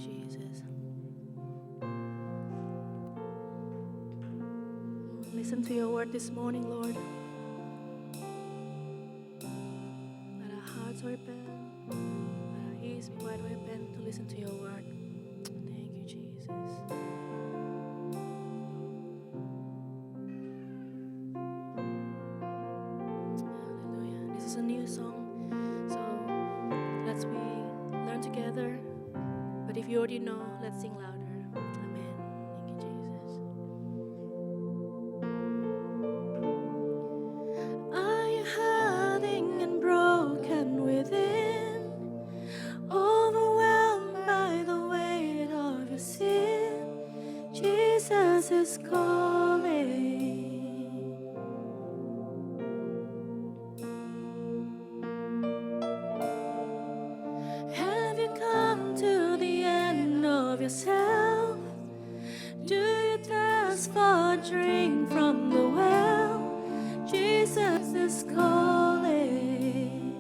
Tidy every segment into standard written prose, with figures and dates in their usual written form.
you, Jesus. Listen to your word this morning, Lord. Let our hearts open, let our ears be wide open to listen to your word. Thank you, Jesus. Hallelujah. This is a new song, so let's learn together. But if you already know, let's sing louder. Amen. Thank you, Jesus. Are you hurting and broken within? Overwhelmed by the weight of your sin? Jesus is calling. Have you come to the end of yourself? Do you thirst for a drink from the well? Jesus is calling.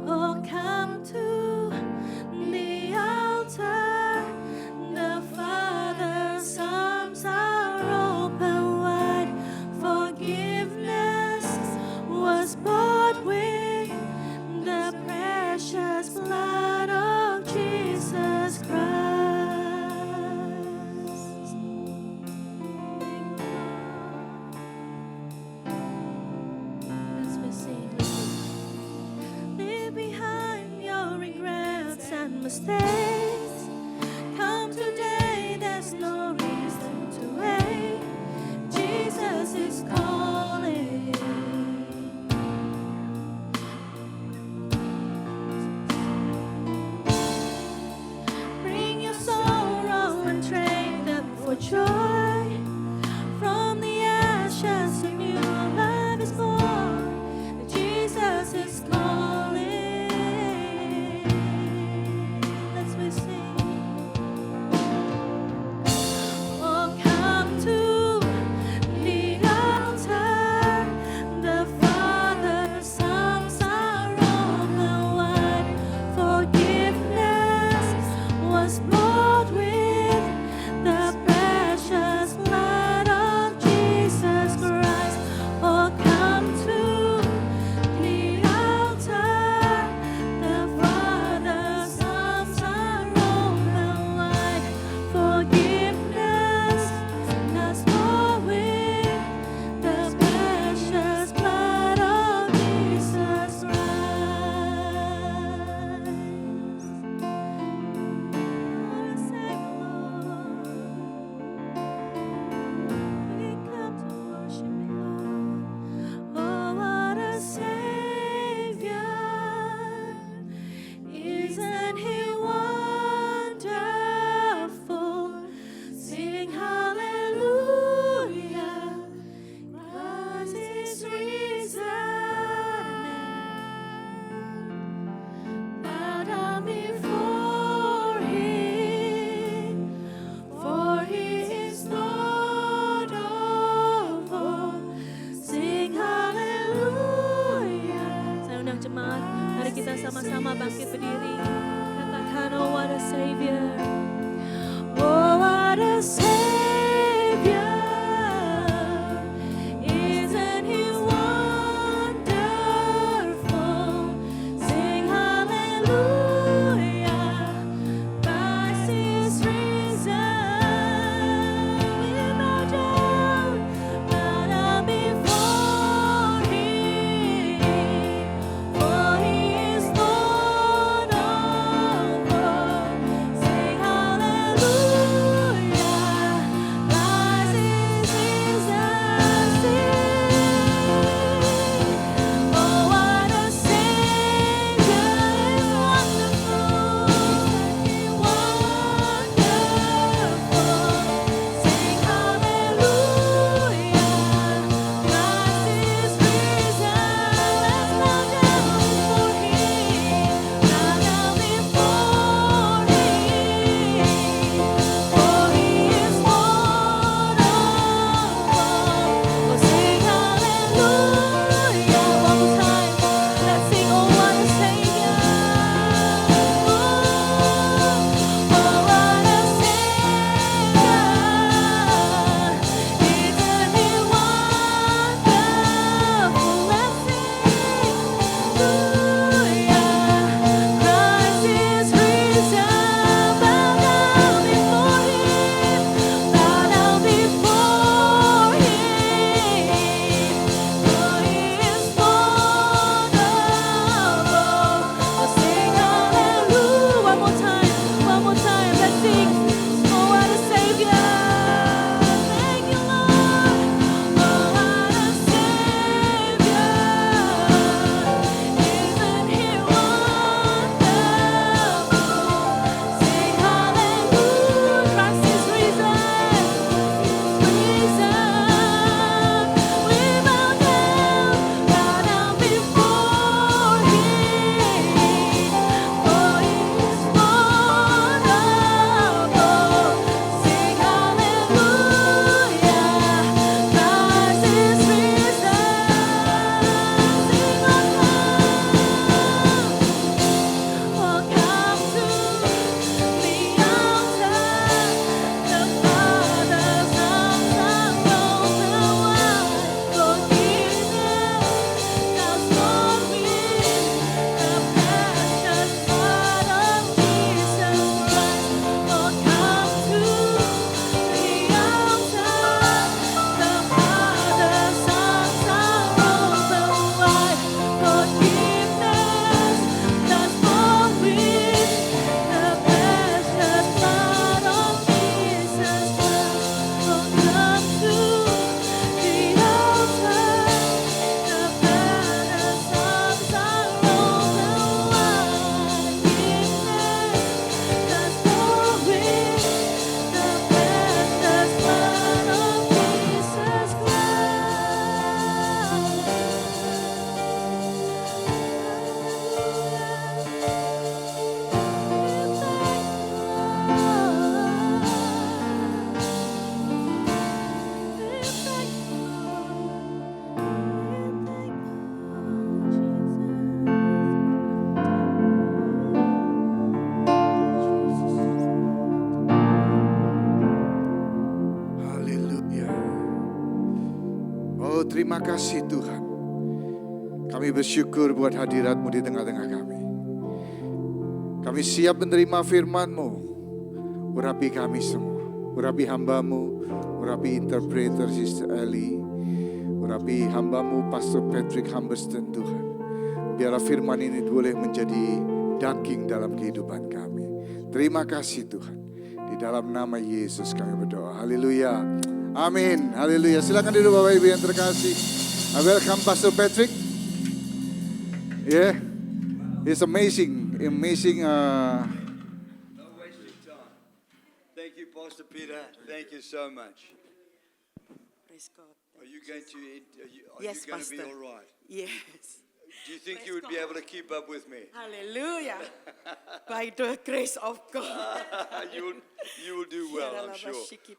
Oh, come to the altar. The Father's arms are open wide. Forgiveness was bought with the precious blood of Jesus Christ. Let's be sing. Leave behind your regrets and mistakes. Come today, there's no reason to wait. Jesus is calling. Bring your sorrow and trade them for joy. From the ashes, a new life is born. Jesus is calling. Let's be sing. Oh, come to the altar. The Father's arms are open wide. Forgiveness was bought with the precious blood of Jesus Christ. Oh, come to the altar. The Father's arms are open wide. Forgiveness was bought with the precious blood of Jesus Christ. We come to worship you, Lord. Oh, what a Savior! Isn't He wonderful? Sing hallelujah! Christ is risen. Bow down before Him, for He is Lord of all. Sing hallelujah. Saya undang jemaat, mari kita sama-sama bangkit berdiri. Katakan, oh what a Savior. Oh what a Savior. Isn't He wonderful? Sing hallelujah. Christ is risen. We bow down before Him, for He is Lord of all. Sing hallelujah. Terima kasih Tuhan. Kami bersyukur buat hadirat-Mu di tengah-tengah kami. Kami siap menerima firman-Mu. Urapi kami semua. Urapi hamba-Mu, urapi interpreter Sister Ellie, urapi hamba-Mu Pastor Patrick Humberston Tuhan. Biarlah firman ini boleh menjadi daging dalam kehidupan kami. Terima kasih Tuhan. Di dalam nama Yesus kami berdoa. Haleluya. Amin. Haleluya. Silakan duduk Bapak Ibu yang terkasih. Welcome Pastor Patrick. Yeah. It's amazing. No wasting time. Thank you, Pastor Peter. Thank you so much. Praise God. Are you going to Yes, be Pastor. all right? Yes. Do you think Praise you would be God. able to keep up with me? Hallelujah. By the grace of God. You will do well, I'm sure.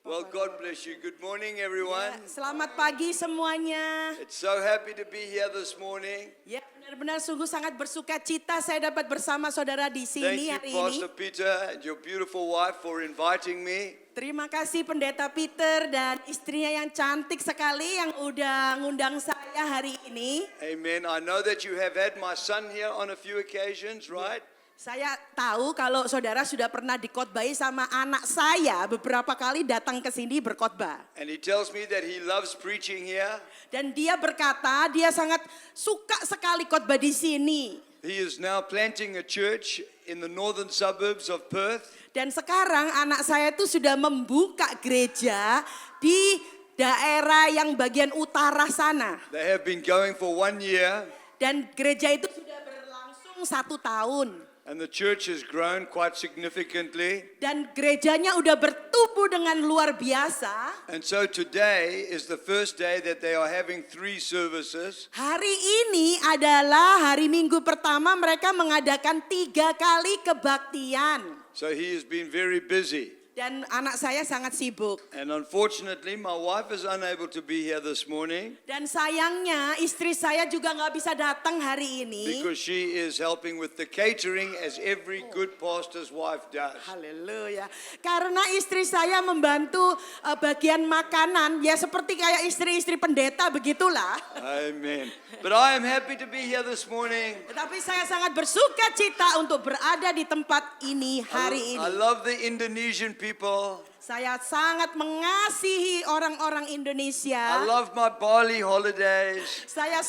Well, God bless you. Good morning, everyone. Ya, selamat pagi semuanya. It's so happy to be here this morning. Ya, benar-benar sungguh sangat bersuka cita saya dapat bersama saudara di Thank sini you, hari ini. Pastor Peter, and your beautiful wife for inviting me. Terima kasih Pendeta Peter dan istrinya yang cantik sekali yang udah ngundang saya hari ini. Amen. I know that you have had my son here on a few occasions, right? Saya tahu kalau saudara sudah pernah dikhotbahi sama anak saya beberapa kali datang ke sini berkhotbah. And he tells me that he loves preaching here. Dan dia berkata dia sangat suka sekali khotbah di sini. He is now planting a church in the northern suburbs of Perth. Dan sekarang anak saya itu sudah membuka gereja di daerah yang bagian utara sana. They have been going for 1 year, Dan gereja itu sudah berlangsung 1 tahun. and the church has grown quite significantly. Dan gerejanya udah bertumbuh dengan luar biasa. And so today is the first day that they are having 3 services. Hari ini adalah hari Minggu pertama mereka mengadakan 3 kali kebaktian. So he has been very busy. Dan anak saya sangat sibuk. And unfortunately, my wife is unable to be here this morning Dan sayangnya istri saya juga nggak bisa datang hari ini. because she is helping with the catering as every good pastor's wife does. Haleluya. Karena istri saya membantu bagian makanan. Ya seperti kayak istri-istri pendeta begitulah. Amen. But I am happy to be here this morning. Tetapi saya sangat bersuka cita untuk berada di tempat ini hari I ini. love the Indonesian people. Saya sangat mengasihi orang-orang I Indonesia. love my Bali holidays. Saya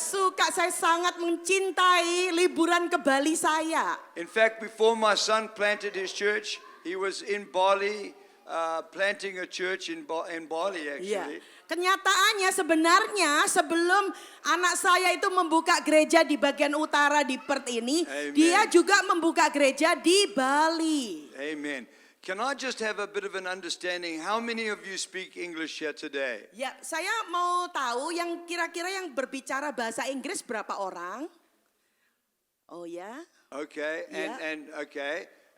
sangat mencintai liburan ke Bali saya. In fact, before my son planted his church, he was in Bali planting a church in Bali Iya. actually. Kenyataannya sebenarnya sebelum anak saya itu membuka gereja di bagian utara di Perth ini, Amen. dia juga membuka gereja di Bali. Amen. Can I just have a bit of an understanding? How many of you speak English here today? Ya, saya mau tahu yang kira-kira yang berbicara bahasa Inggris berapa orang? Oh ya, Okay,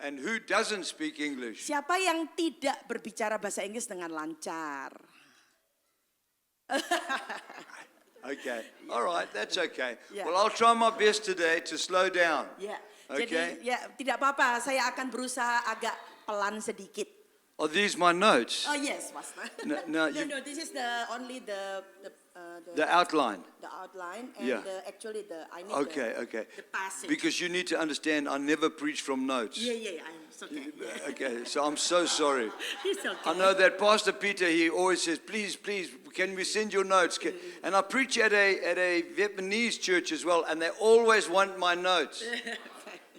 and who doesn't speak English? siapa yang tidak berbicara bahasa Inggris dengan lancar? Okay, all right, that's okay. Yeah. Well, I'll try my best today to slow down. Ya, Okay. jadi ya tidak apa-apa. Saya akan berusaha agak pelan sedikit. Are these my notes? Oh yes, Pastor. No, you- No, this is only the The outline. the outline and Yeah. actually I need Okay. the passage. Because you need to understand, I never preach from notes. Yeah, it's okay. Okay, so I'm so sorry. It's okay. I know that Pastor Peter, he always says, please, can we send your notes? And I preach at a Vietnamese church as well, and they always want my notes.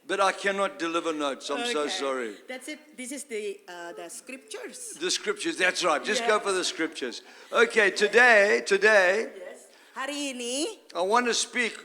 But I cannot deliver notes, I'm so Okay. sorry. That's it. This is the scriptures. The scriptures, that's right, just Yeah. go for the scriptures. Okay, today, Yes. Hari ini, I want to speak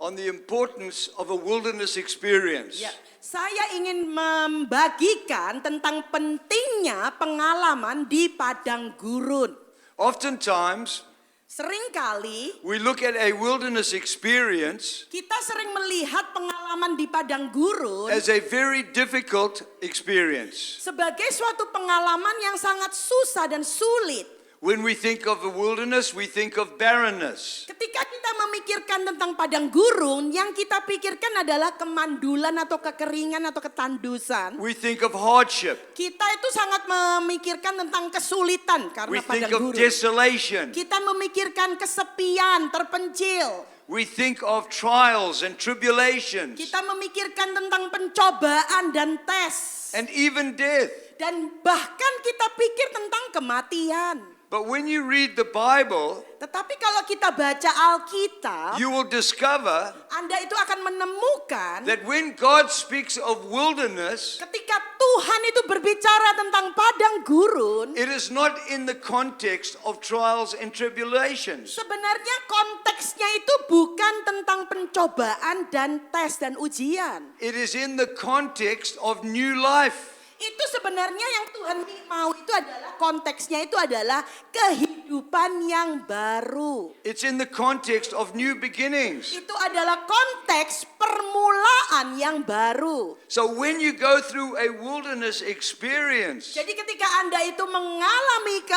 on the importance of a wilderness experience. ya, saya ingin membagikan tentang pentingnya pengalaman di padang gurun. Oftentimes, Seringkali we look at a wilderness experience kita sering melihat pengalaman di padang gurun as a very difficult experience. sebagai suatu pengalaman yang sangat susah dan sulit. When we think of the wilderness, we think of barrenness. Ketika kita memikirkan tentang padang gurun, yang kita pikirkan adalah kemandulan atau kekeringan atau ketandusan. We think of hardship. Kita itu sangat memikirkan tentang kesulitan We karena think padang of gurun. desolation. Kita memikirkan kesepian, terpencil. We think of trials and tribulations Kita memikirkan tentang pencobaan dan tes. and even death. Dan bahkan kita pikir tentang kematian. But when you read the Bible, Tetapi kalau kita baca Alkitab, you will discover Anda itu akan menemukan that when God speaks of wilderness, ketika Tuhan itu berbicara tentang padang gurun, it is not in the context of trials and tribulations. sebenarnya konteksnya itu bukan tentang pencobaan dan tes dan ujian. It is in the context of new life. Itu sebenarnya yang Tuhan mau itu adalah konteksnya itu adalah kehidupan yang baru. It's in the context of new beginnings. Itu adalah konteks permulaan yang baru. So when you go through a wilderness experience, Jadi ketika Anda itu mengalami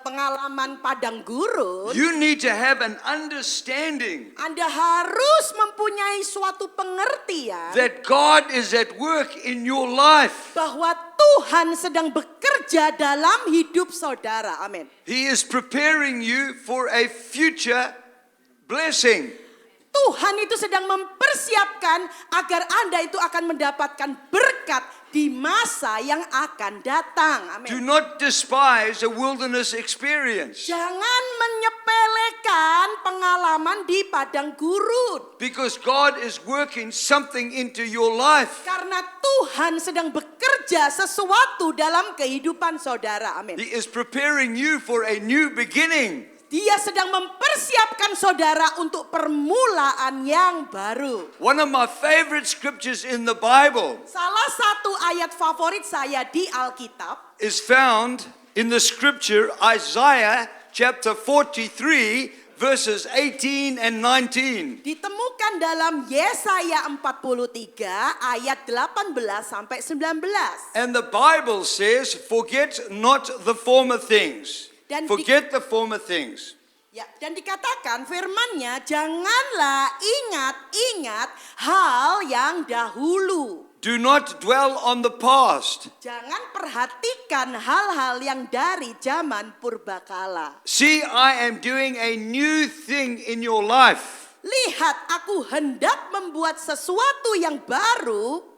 pengalaman padang gurun, you need to have an understanding Anda harus mempunyai suatu pengertian that God is at work in your life. bahwa Tuhan sedang bekerja dalam hidup saudara. Amin. He is preparing you for a future blessing. Tuhan itu sedang mempersiapkan agar Anda itu akan mendapatkan berkat di masa yang akan datang. Do Amin. not despise a wilderness experience Jangan menyepelekan pengalaman di padang gurun. because God is working something into your life. Karena Tuhan sedang bekerja sesuatu dalam kehidupan saudara. Amin. He is preparing you for a new beginning. Dia sedang mempersiapkan saudara untuk permulaan yang baru. One of my favorite scriptures in the Bible Salah satu ayat favorit saya di Alkitab is found in the scripture Isaiah chapter 43 verses 18 and 19. ditemukan dalam Yesaya 43 ayat 18 sampai 19. And the Bible says, forget not the former things. Dan Forget the former things. Ya, dan dikatakan firman-Nya, janganlah ingat-ingat hal yang dahulu. Do not dwell on the past. Jangan perhatikan hal-hal yang dari zaman purbakala. See, I am doing a new thing in your life. Lihat, aku hendak membuat sesuatu yang baru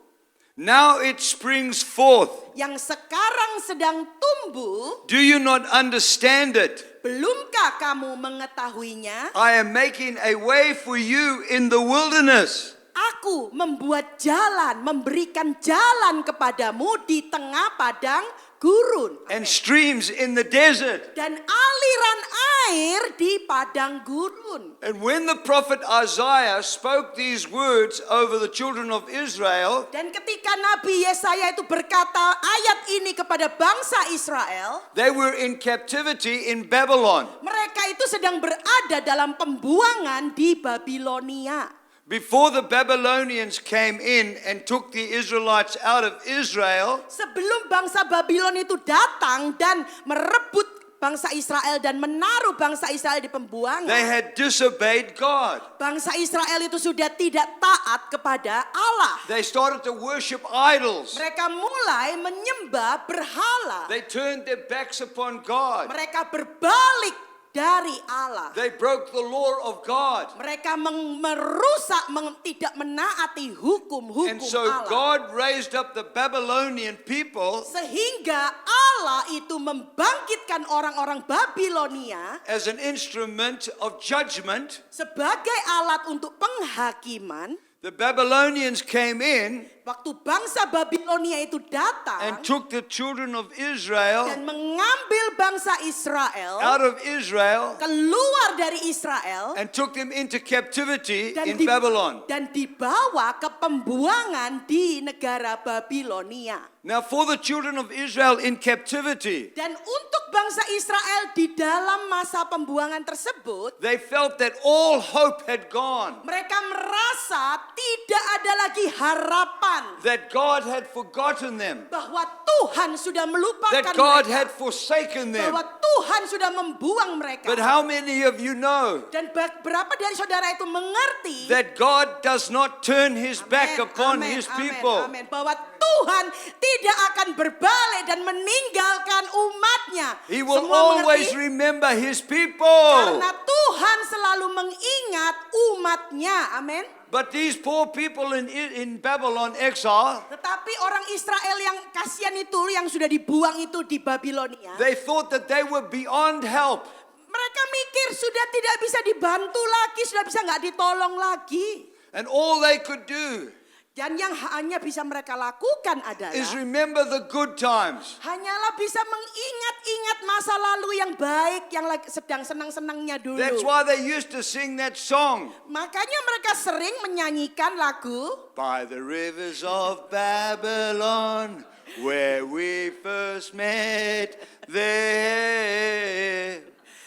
Now it springs forth. yang sekarang sedang tumbuh. Do you not understand it? Belumkah kamu mengetahuinya? I am making a way for you in the wilderness. Aku membuat jalan, memberikan jalan kepadamu di tengah padang gurun. And streams in the desert. Dan aliran air di padang gurun. And when the prophet Isaiah spoke these words over the children of Israel, Dan ketika Nabi Yesaya itu berkata ayat ini kepada bangsa Israel, they were in captivity in Babylon. mereka itu sedang berada dalam pembuangan di Babilonia. Before the Babylonians came in and took the Israelites out of Israel, Sebelum bangsa Babylon itu datang dan merebut bangsa Israel dan menaruh bangsa Israel di pembuangan. they had disobeyed God. Bangsa Israel itu sudah tidak taat kepada Allah. They started to worship idols. Mereka mulai menyembah berhala. They turned their backs upon God. Mereka berbalik dari Allah. They broke the law of God. Mereka merusak, tidak menaati hukum-hukum And so Allah. God raised up the Babylonian people Sehingga Allah itu membangkitkan orang-orang Babilonia as an instrument of judgment. sebagai alat untuk penghakiman. The Babylonians came in Waktu bangsa Babilonia itu datang and took the children of Israel dan mengambil bangsa Israel out of Israel keluar dari Israel and took them into captivity dan, in Babylon. dan dibawa ke pembuangan di negara Babilonia. Now for the children of Israel in captivity, Dan untuk bangsa Israel di dalam masa pembuangan tersebut, they felt that all hope had gone. mereka merasa tidak ada lagi harapan Tuhan. that God had forgotten them, Bahwa Tuhan sudah melupakan that God mereka. had forsaken them. Bahwa Tuhan sudah membuang mereka. But how many of you know Dan berapa dari saudara itu mengerti that God does not turn his back upon his people? amin. Bahwa Tuhan tidak akan berbalik dan meninggalkan umatnya. He will Semua always mengerti? remember his people. Karena Tuhan selalu mengingat umatnya. Amin. But these poor people in Babylon exile, Tetapi orang Israel yang kasihan itu, yang sudah dibuang itu di Babilonia. they thought that they were beyond help. Mereka mikir sudah tidak bisa dibantu lagi, sudah bisa nggak ditolong lagi. And all they could do Dan yang hanya bisa mereka lakukan adalah is remember the good times. hanyalah bisa mengingat-ingat masa lalu yang baik, yang lagi sedang senang-senangnya dulu. That's why they used to sing that song. Makanya mereka sering menyanyikan lagu By the rivers of Babylon, where we first met, there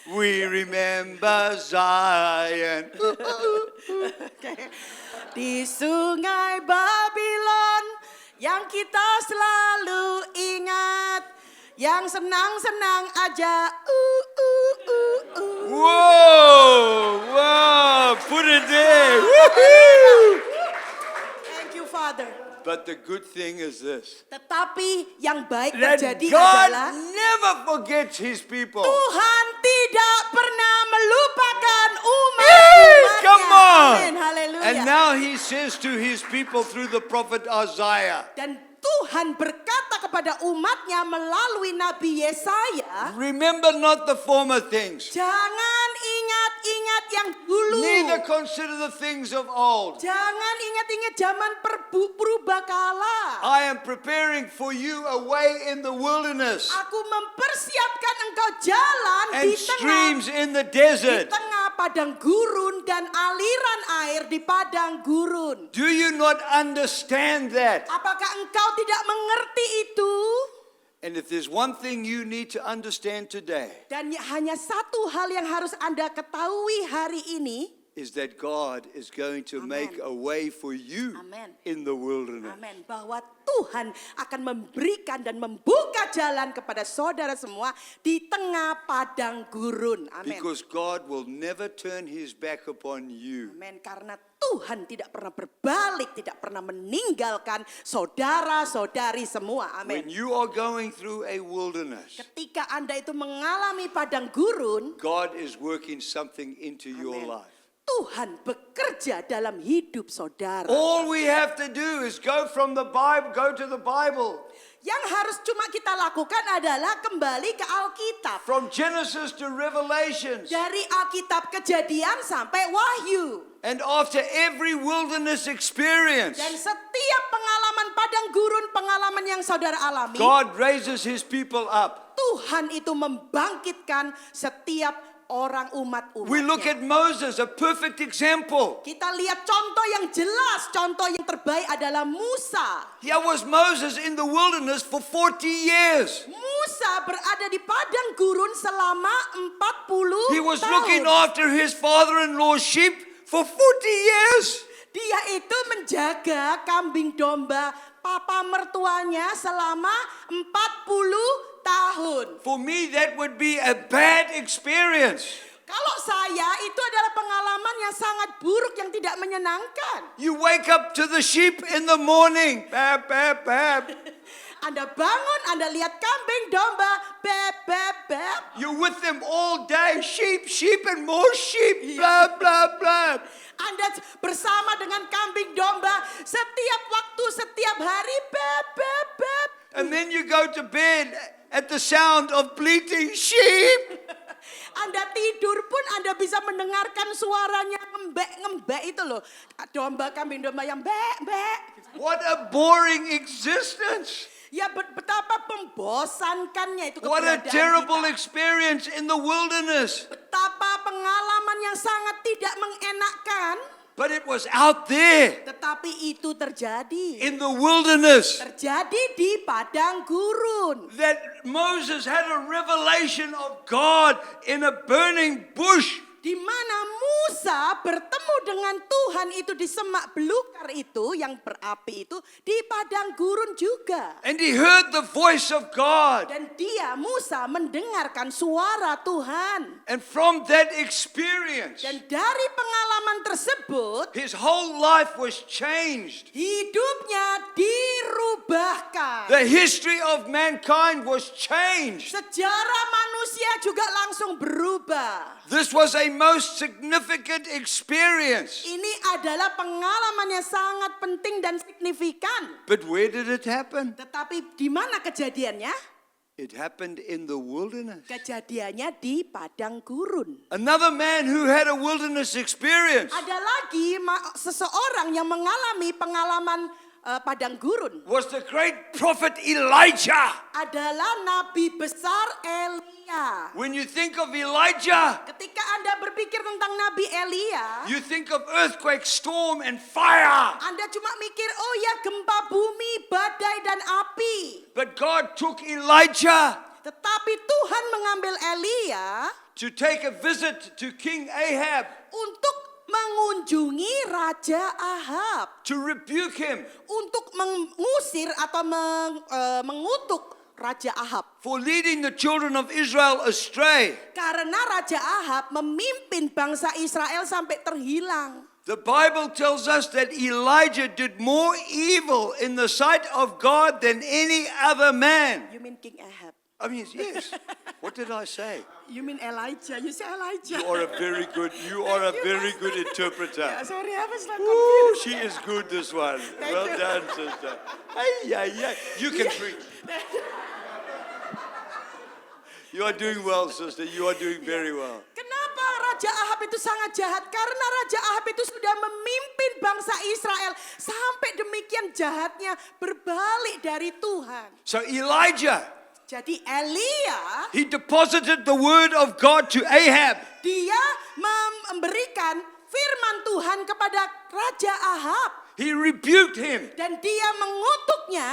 we remember Zion. di sungai Babylon yang kita selalu ingat, yang senang-senang aja. Whoa, put it there. Woohoo! Thank you, Father. But the good thing is this, Tetapi yang baik that terjadi God adalah never forgets his people. Tuhan tidak pernah melupakan Hey, umatnya. come on. Amin, haleluya. And now he says to his people through the prophet Isaiah, Dan Tuhan berkata kepada umatnya melalui Nabi Yesaya, remember not the former things, jangan ingat-ingat yang dulu. neither consider the things of old. Jangan ingat-ingat zaman purbakala. I am preparing for you a way in the wilderness Aku mempersiapkan engkau jalan and di streams in the di desert. tengah padang gurun dan aliran air di padang gurun. Do you not understand that? Apakah engkau tidak mengerti itu? And if there's one thing you need to understand today, Dan hanya satu hal yang harus Anda ketahui hari ini. is that God is going to make a way for you Amen. in the wilderness. Amin. Bahwa Tuhan akan memberikan dan membuka jalan kepada saudara semua di tengah padang gurun. Amin. Because God will never turn his back upon you. Amin. Karena Tuhan tidak pernah berbalik, tidak pernah meninggalkan saudara-saudari semua. When Amin. you are going through a wilderness, Ketika Anda itu mengalami padang gurun, God is working something into your Amen. life. Tuhan bekerja dalam hidup saudara. All we have to do is go from the Bible, go to the Bible. Yang harus cuma kita lakukan adalah kembali ke Alkitab. From Genesis to Revelations. Dari Alkitab Kejadian sampai Wahyu. And after every wilderness experience, Dan setiap pengalaman padang gurun, pengalaman yang saudara alami, God raises his people up. Tuhan itu membangkitkan setiap orang umat-umatnya. We look at Moses, a perfect example. Kita lihat contoh yang jelas, contoh yang terbaik adalah Musa. Here was Moses in the wilderness for 40 years. Musa berada di padang gurun selama 40 He was tahun. looking after his father-in-law's sheep for 40 years. Dia itu menjaga kambing domba papa mertuanya selama 40 tahun. For me, that would be a bad experience. Kalau saya itu adalah pengalaman yang sangat buruk yang tidak menyenangkan. You wake up to the sheep in the morning. Bap, bap, bap. Anda bangun, Anda lihat kambing domba, beb, beb, beb. You're with them all day. Sheep, sheep, and more sheep. Blah, blah, blah. Anda bersama dengan kambing domba setiap waktu, setiap hari, beb, beb, beb. And then you go to bed at the sound of bleating sheep. Anda tidur pun Anda bisa mendengarkan suaranya ngembek-ngembek itu loh. Domba, kambing domba yang bek-bek. What a boring existence. Ya betapa membosankannya itu What a keberadaan terrible kita. experience in the wilderness. Betapa pengalaman yang sangat tidak mengenakkan. But it was out there Tetapi itu terjadi. in the wilderness Terjadi di padang gurun. that Moses had a revelation of God in a burning bush. Di mana Musa Musa bertemu dengan Tuhan itu di semak belukar itu yang berapi itu di padang gurun juga. And he heard the voice of God. Dan dia Musa mendengarkan suara Tuhan. And from that experience, Dan dari pengalaman tersebut his whole life was changed. hidupnya dirubahkan. The history of mankind was changed. Sejarah manusia juga langsung berubah. This was a most significant experience. Ini adalah pengalaman yang sangat penting dan signifikan. But where did it happen? Tetapi di mana kejadiannya? It happened in the wilderness. Kejadiannya di padang gurun. Another man who had a wilderness experience Ada lagi seseorang yang mengalami pengalaman padang gurun. was the great prophet Elijah. Adalah nabi besar Elia. When you think of Elijah, Ketika Anda berpikir tentang Nabi Elia, you think of earthquake, storm, and fire. Anda cuma mikir, oh ya gempa bumi, badai dan api. But God took Elijah Tetapi Tuhan mengambil Elia to take a visit to King Ahab, untuk mengunjungi Raja Ahab. to rebuke him Untuk mengusir atau mengutuk Raja Ahab. for leading the children of Israel astray. Karena Raja Ahab memimpin bangsa Israel sampai terhilang. The Bible tells us that Elijah did more evil in the sight of God than any other man. You mean King Ahab? I mean, yes. What did I say? You mean Elijah? You say Elijah. You are a very good interpreter. Yeah, sorry, I was not Woo, confused. she is good, this one. Thank Well you. done, sister. Ay, ay, ay. You can preach. You are doing well, sister. You are doing very well. Kenapa Raja Ahab itu sangat jahat? Karena Raja Ahab itu sudah memimpin bangsa Israel sampai demikian jahatnya berbalik dari Tuhan. So Elijah, Jadi Elia he deposited the word of God to Ahab. dia memberikan firman Tuhan kepada Raja Ahab He rebuked him. dan dia mengutuknya.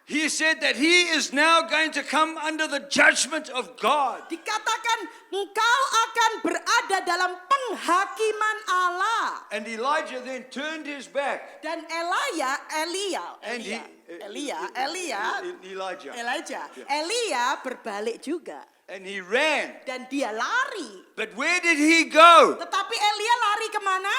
He said that he is now going to come under the judgment of God. Dikatakan engkau akan berada dalam penghakiman Allah. And Elijah then turned his back. Dan Elijah berbalik juga. And he ran. Dan dia lari. But where did he go? Tetapi Elia lari kemana?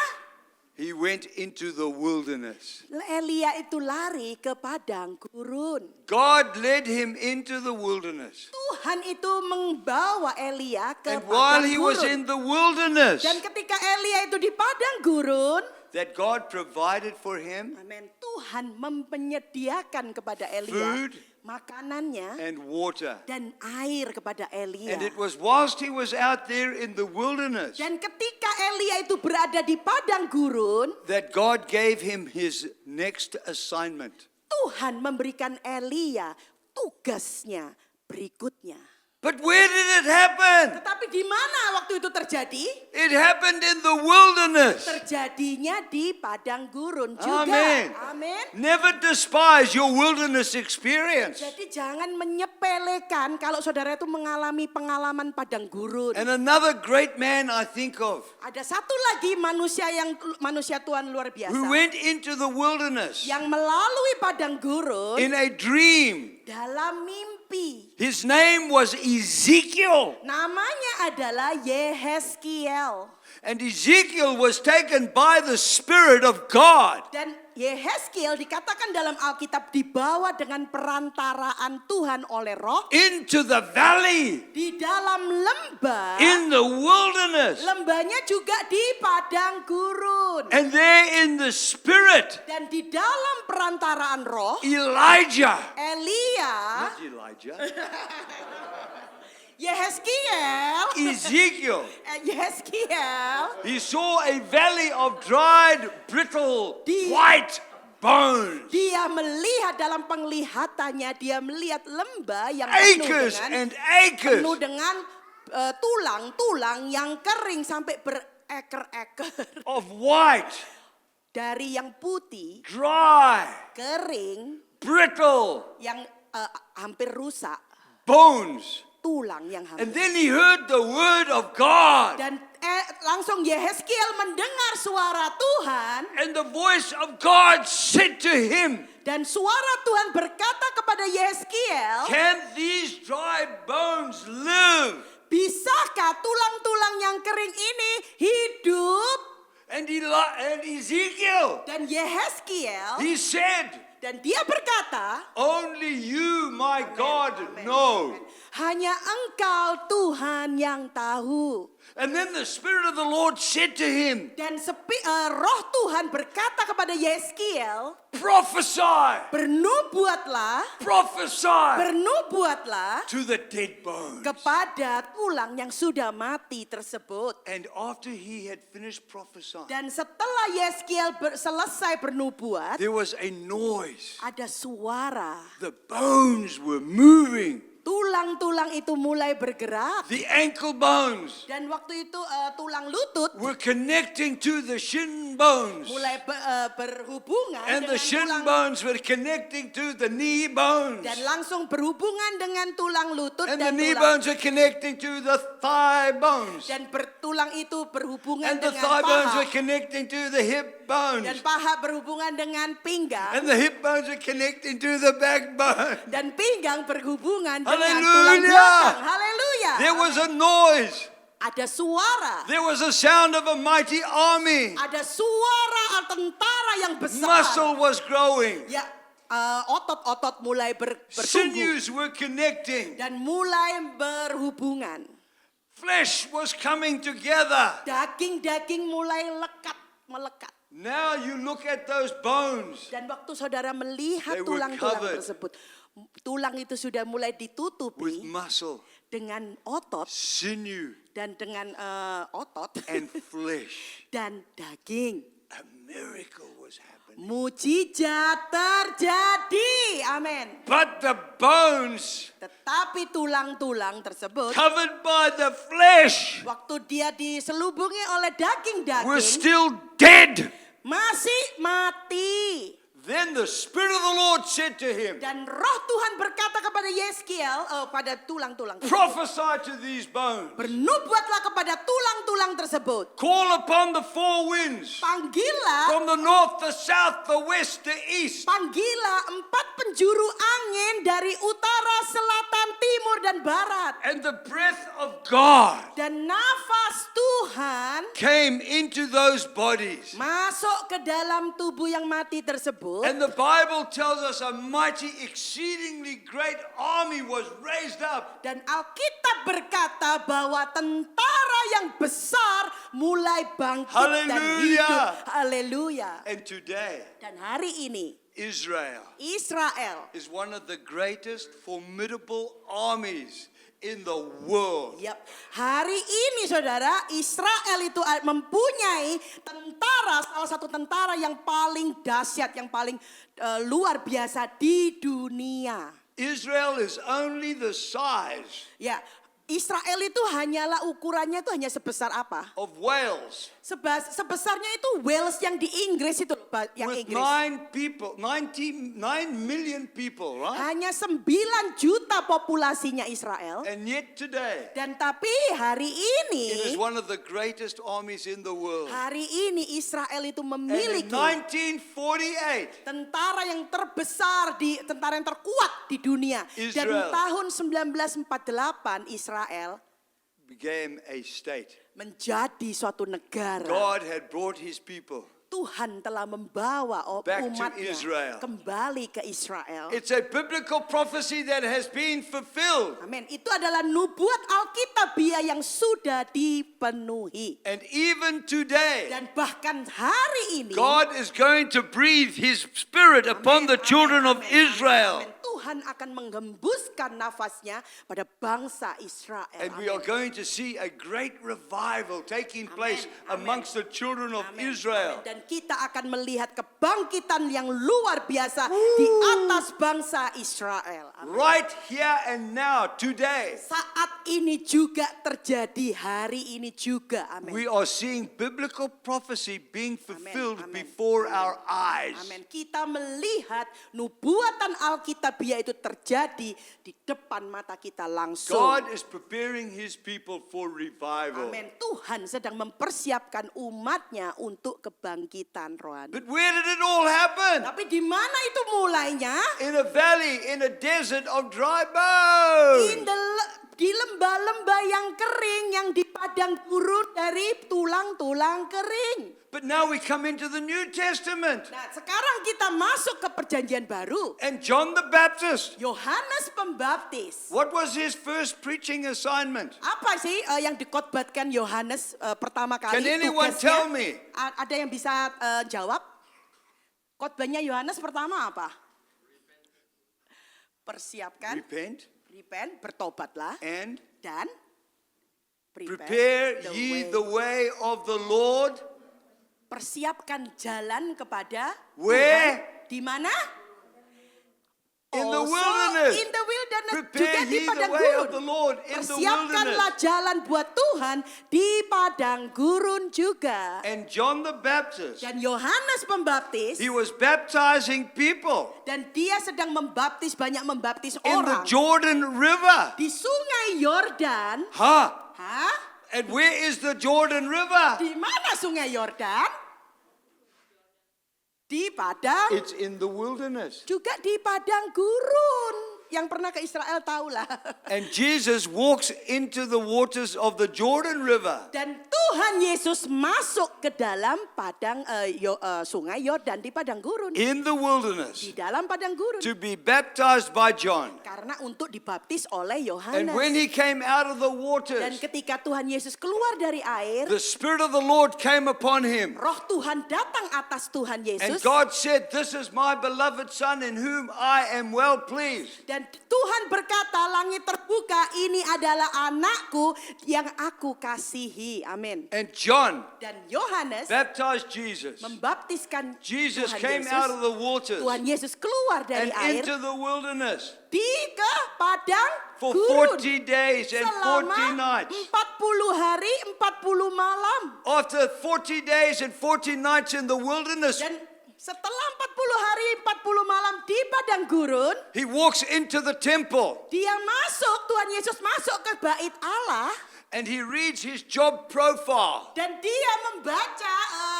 He went into the wilderness. Elia itu lari ke padang gurun. God led him into the wilderness. Tuhan itu membawa Elia ke And while padang he was gurun. in the wilderness, Dan ketika Elia itu di padang gurun, that God provided for him amin, Tuhan menyediakan kepada Elia Food. makanannya and water. dan air kepada Elia. And it was whilst he was out there in the wilderness Dan ketika Elia itu berada di padang gurun, that God gave him his next assignment. Tuhan memberikan Elia tugasnya berikutnya. But where did it happen? Tetapi di mana waktu itu terjadi? It happened in the wilderness. Terjadinya di padang gurun juga. Amin. Amin. Never despise your wilderness experience. Jadi jangan menyepelekan kalau saudara itu mengalami pengalaman padang gurun. And another great man I think of, Ada satu lagi manusia Tuhan luar biasa who went into the wilderness yang melalui padang gurun in a dream. dalam mimpi. His name was Ezekiel. Namanya adalah Yehezkiel. And Ezekiel was taken by the Spirit of God Dan Yehezkiel dikatakan dalam Alkitab dibawa dengan perantaraan Tuhan oleh Roh into the valley, di dalam lembah. in the wilderness. Lembahnya juga di padang gurun. And there in the Spirit, Dan di dalam perantaraan Roh, Elijah. Elia, Not Elijah. Ezekiel. Yehezkiel He saw a valley of dried, brittle, white bones. dia melihat dalam penglihatannya, dia melihat lembah yang Acres and acres penuh dengan tulang-tulang yang kering sampai bereker-eker. of white, Dari yang putih, dry, kering, brittle yang hampir rusak, bones. tulang yang And hampir. then he heard the word of God. Dan langsung Yehezkiel mendengar suara Tuhan. And the voice of God said to him, Dan suara Tuhan berkata kepada Yehezkiel, can these dry bones live? bisakah tulang-tulang yang kering ini hidup? And Ezekiel, Dan Yehezkiel, he said, dan dia berkata, only you, my God, know. hanya engkau Tuhan yang tahu. And then the Spirit of the Lord said to him, Dan roh Tuhan berkata kepada Yehezkiel, prophesy, bernubuatlah to the dead bones. kepada tulang yang sudah mati tersebut. And after he had finished prophesying, Dan setelah Yehezkiel selesai bernubuat, there was a noise. ada suara. The bones were moving. Tulang-tulang itu mulai bergerak. The ankle bones Dan waktu itu tulang lutut were connecting to the shin bones. mulai berhubungan And the dengan shin tulang bones were connecting to the knee bones. dan langsung berhubungan dengan tulang lutut And the dan knee tulang bones were connecting to the thigh bones. dan tulang itu berhubungan And the dengan thigh bones paha were connecting to the hip bones. dan paha berhubungan dengan pinggang And the hip bones were connecting to the backbone. dan pinggang berhubungan dengan Hallelujah. tulang belakang. Haleluya. There was a noise. Ada suara. There was a sound of a mighty army. Ada suara tentara yang besar. Muscle was growing. Ya, otot-otot mulai bertumbuh Sinews were connecting. dan mulai berhubungan. Flesh was coming together. Daging-daging mulai melekat. Now you look at those bones. Dan waktu saudara melihat They were tulang-tulang covered tersebut, tulang itu sudah mulai With ditutupi muscle, dengan otot sinew, dan dengan otot and flesh. dan daging. A miracle was happening. Mujizat terjadi. Amin. But the bones, Tetapi tulang-tulang tersebut, covered by the flesh, waktu dia diselubungi oleh were daging-daging, still dead. masih mati. Then the Spirit of the Lord said to him, Dan roh Tuhan berkata kepada Yehezkiel, pada tulang-tulang tersebut, prophesy to these bones. bernubuatlah kepada tulang-tulang tersebut. Call upon the four winds Panggillah, from the north, the south, the west, the east. panggillah 4 penjuru angin dari utara, selatan, timur, dan barat. And the breath of God Dan nafas Tuhan came into those bodies. masuk ke dalam tubuh yang mati tersebut. And the Bible tells us a mighty, exceedingly great army was raised up. Dan Alkitab berkata bahwa tentara yang besar mulai bangkit dan Haleluya. hidup. Haleluya. And today, Dan hari ini Israel Israel, is one of the greatest formidable armies in the world. yap, hari ini saudara, Israel itu mempunyai tentara, salah satu tentara yang paling dahsyat, yang paling luar biasa di dunia. Israel is only the size Ya, Israel itu hanyalah ukurannya itu hanya sebesar apa? of Wales, Sebesarnya itu Wales yang di Inggris itu loh, yang with Inggris. 9 million people, right? Hanya 9 juta populasinya Israel. And yet today, Dan tapi hari it is ini, one of the greatest armies in the world. hari ini Israel itu And in memiliki 1948, tentara yang terbesar, tentara yang terkuat di dunia. Dan Israel. tahun 1948 Israel became a state. menjadi suatu negara. God had brought his people. Tuhan telah membawa Back to umatnya Israel. kembali ke Israel. It's a biblical prophecy that has been fulfilled. Amin. Itu adalah nubuat Alkitabiah yang sudah dipenuhi. And even today, Dan bahkan hari ini God is going to breathe his spirit upon the children of Israel. amin. Tuhan akan menghembuskan nafasnya pada bangsa Israel. And we are going to see a great revival taking place amongst the children of Amin. Israel. Amin. Dan kita akan melihat kebangkitan yang luar biasa di atas bangsa Israel. Amin. Right here and now, today, Saat ini juga terjadi, hari ini juga. Amin. we are seeing biblical prophecy being fulfilled Amin. before our eyes. Amin. Kita melihat nubuatan Alkitabiah dia itu terjadi di depan mata kita langsung. God is preparing his people for revival. Amin. Tuhan sedang mempersiapkan umatnya untuk kebangkitan rohani. But where did it all happen? Tapi di mana itu mulainya? In a valley, in a desert of dry bones. Di lembah-lembah yang kering, yang di padang gurun dari tulang-tulang kering. But now we come into the New Testament. Nah, sekarang kita masuk ke perjanjian baru. And John the Baptist, Yohanes Pembaptis. what was his first preaching assignment? Apa sih yang dikotbatkan Yohanes pertama kali? Can anyone tugasnya? tell me? Ada yang bisa jawab? Khotbahnya Yohanes pertama apa? Persiapkan, Repent repent, bertobatlah, and dan prepare ye the way of the Lord. Persiapkan jalan kepada Where? Tuhan. Di mana? In the Also wilderness. in the wilderness, Prepare juga di ye the padang way gurun. of the Lord in the Persiapkanlah wilderness. jalan buat Tuhan di padang gurun juga. And John the Baptist, Dan Yohanes Pembaptis, he was baptizing people dan dia sedang banyak membaptis in the orang Jordan River. di sungai Yordan. Huh? Hah? And where is the Jordan River? Di mana sungai Yordan? Di padang, It's in the wilderness. juga di padang gurun. Yang pernah ke Israel tahulah. And Jesus walks into the waters of the Jordan River Dan Tuhan Yesus masuk ke dalam padang sungai Yordan di padang gurun. in the wilderness Di dalam padang gurun. to be baptized by John. Karena untuk dibaptis oleh And when Yohanes. he came out of the Dan waters, ketika Tuhan Yesus keluar dari air, the Spirit of the Lord came upon him. Roh Tuhan datang atas Tuhan And Yesus. God said, "This is my beloved Son in whom I am well pleased." Dan Tuhan berkata, langit terbuka, ini adalah anakku yang aku kasihi. Amin. And John Dan Yohanes baptized Jesus. membaptiskan Jesus Tuhan came Yesus. out of the waters Tuhan Yesus keluar dari and air into the wilderness di ke padang for gurun 40 days and 40 selama nights. 40 hari 40 malam. After 40 days and 40 nights in the wilderness, Dan setelah 40 hari 40 malam di padang gurun, he walks into the temple dia masuk, Tuhan Yesus masuk ke bait Allah. and he reads his job profile Dan dia membaca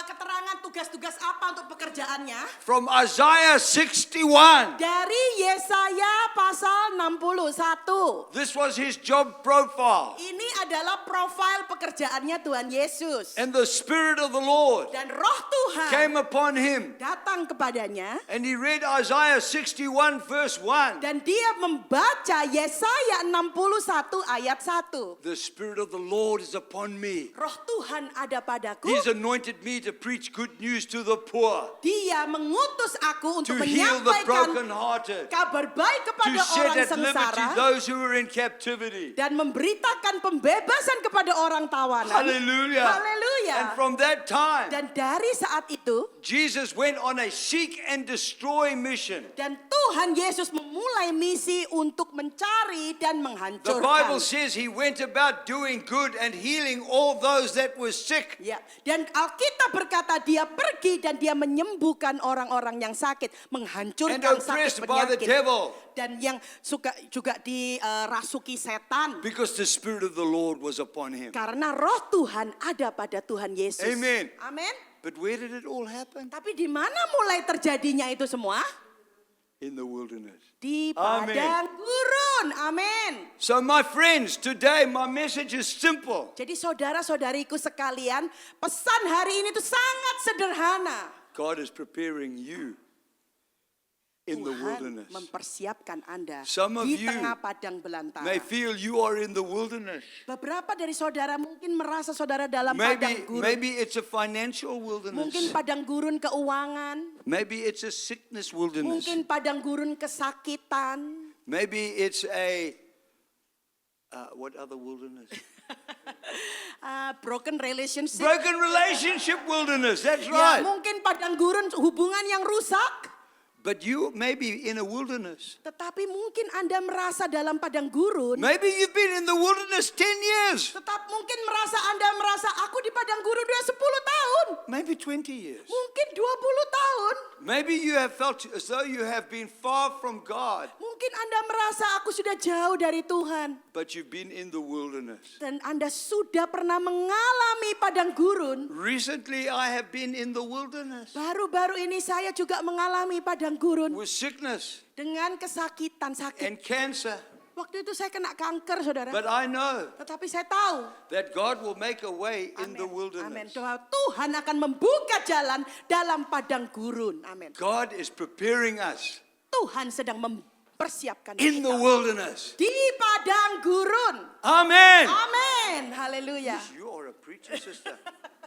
keterangan tugas-tugas apa untuk pekerjaannya. from Isaiah 61. Dari Yesaya pasal 61. This was his job profile. Ini adalah profil pekerjaannya Tuhan Yesus. And the Spirit of the Lord Dan roh Tuhan came upon him. datang kepadanya. And he read Isaiah 61 verse 1. Dan dia membaca Yesaya 61 ayat 1. The Spirit of the Lord is upon me. Roh Tuhan ada padaku. He's anointed me to preach good news to the poor, Dia mengutus aku to untuk heal the menyampaikan brokenhearted, kabar baik to kepada set orang at liberty sengsara. those who are in captivity. Dan memberitakan pembebasan kepada orang tawanan. Hallelujah. Haleluya. And from that time, Dan dari saat itu, Jesus went on a seek and destroy mission. dan Tuhan Yesus memulai misi untuk mencari dan The menghancurkan. Bible says he went about doing good and healing all those that were sick. Ya, dan Alkitab berkata dia pergi dan dia menyembuhkan orang-orang yang sakit, And menghancurkan sakit oppressed by the penyakit. devil, Dan yang suka juga dirasuki setan. because the Spirit of the Lord was upon him. Karena roh Tuhan ada pada Tuhan Yesus. Amen. Amin. But where did it all happen? Tapi di mana mulai terjadinya itu semua? In the wilderness. Di Amin. padang gurun. Amin. So my friends, today my message is simple. Jadi saudara-saudariku sekalian, pesan hari ini itu sangat sederhana. God is preparing you in the Tuhan wilderness. mempersiapkan Anda Some of di you tengah padang belantara. May feel you are in the wilderness. Beberapa dari saudara mungkin merasa saudara dalam padang gurun. Maybe it's a financial wilderness. Mungkin padang gurun keuangan. Maybe it's a sickness wilderness. Mungkin padang gurun kesakitan. Maybe it's a what other wilderness? Broken relationship. Broken relationship wilderness. That's Ya, right. mungkin padang gurun hubungan yang rusak. But you may be in a wilderness. Tetapi mungkin Anda merasa dalam padang gurun. Maybe you've been in the wilderness 10 years. Anda merasa aku di padang gurun udah 10 tahun. Maybe 20 years. Mungkin 20 tahun. Maybe you have felt as though you have been far from God, Mungkin Anda merasa aku sudah jauh dari Tuhan. but you've been in the wilderness. Dan Anda sudah pernah mengalami padang gurun. Recently, I have been in the wilderness Baru-baru ini saya juga mengalami padang gurun. with sickness Dengan kesakitan, sakit. and cancer. Waktu itu saya kena kanker, saudara. But I know Tetapi saya tahu. that God will make a way in the Amin. wilderness. Doa Tuhan akan membuka jalan dalam padang gurun. Amin. God is preparing us Tuhan sedang mempersiapkan in the kita wilderness. di padang gurun. Amen. Amin. Haleluya. You are a preacher, sister.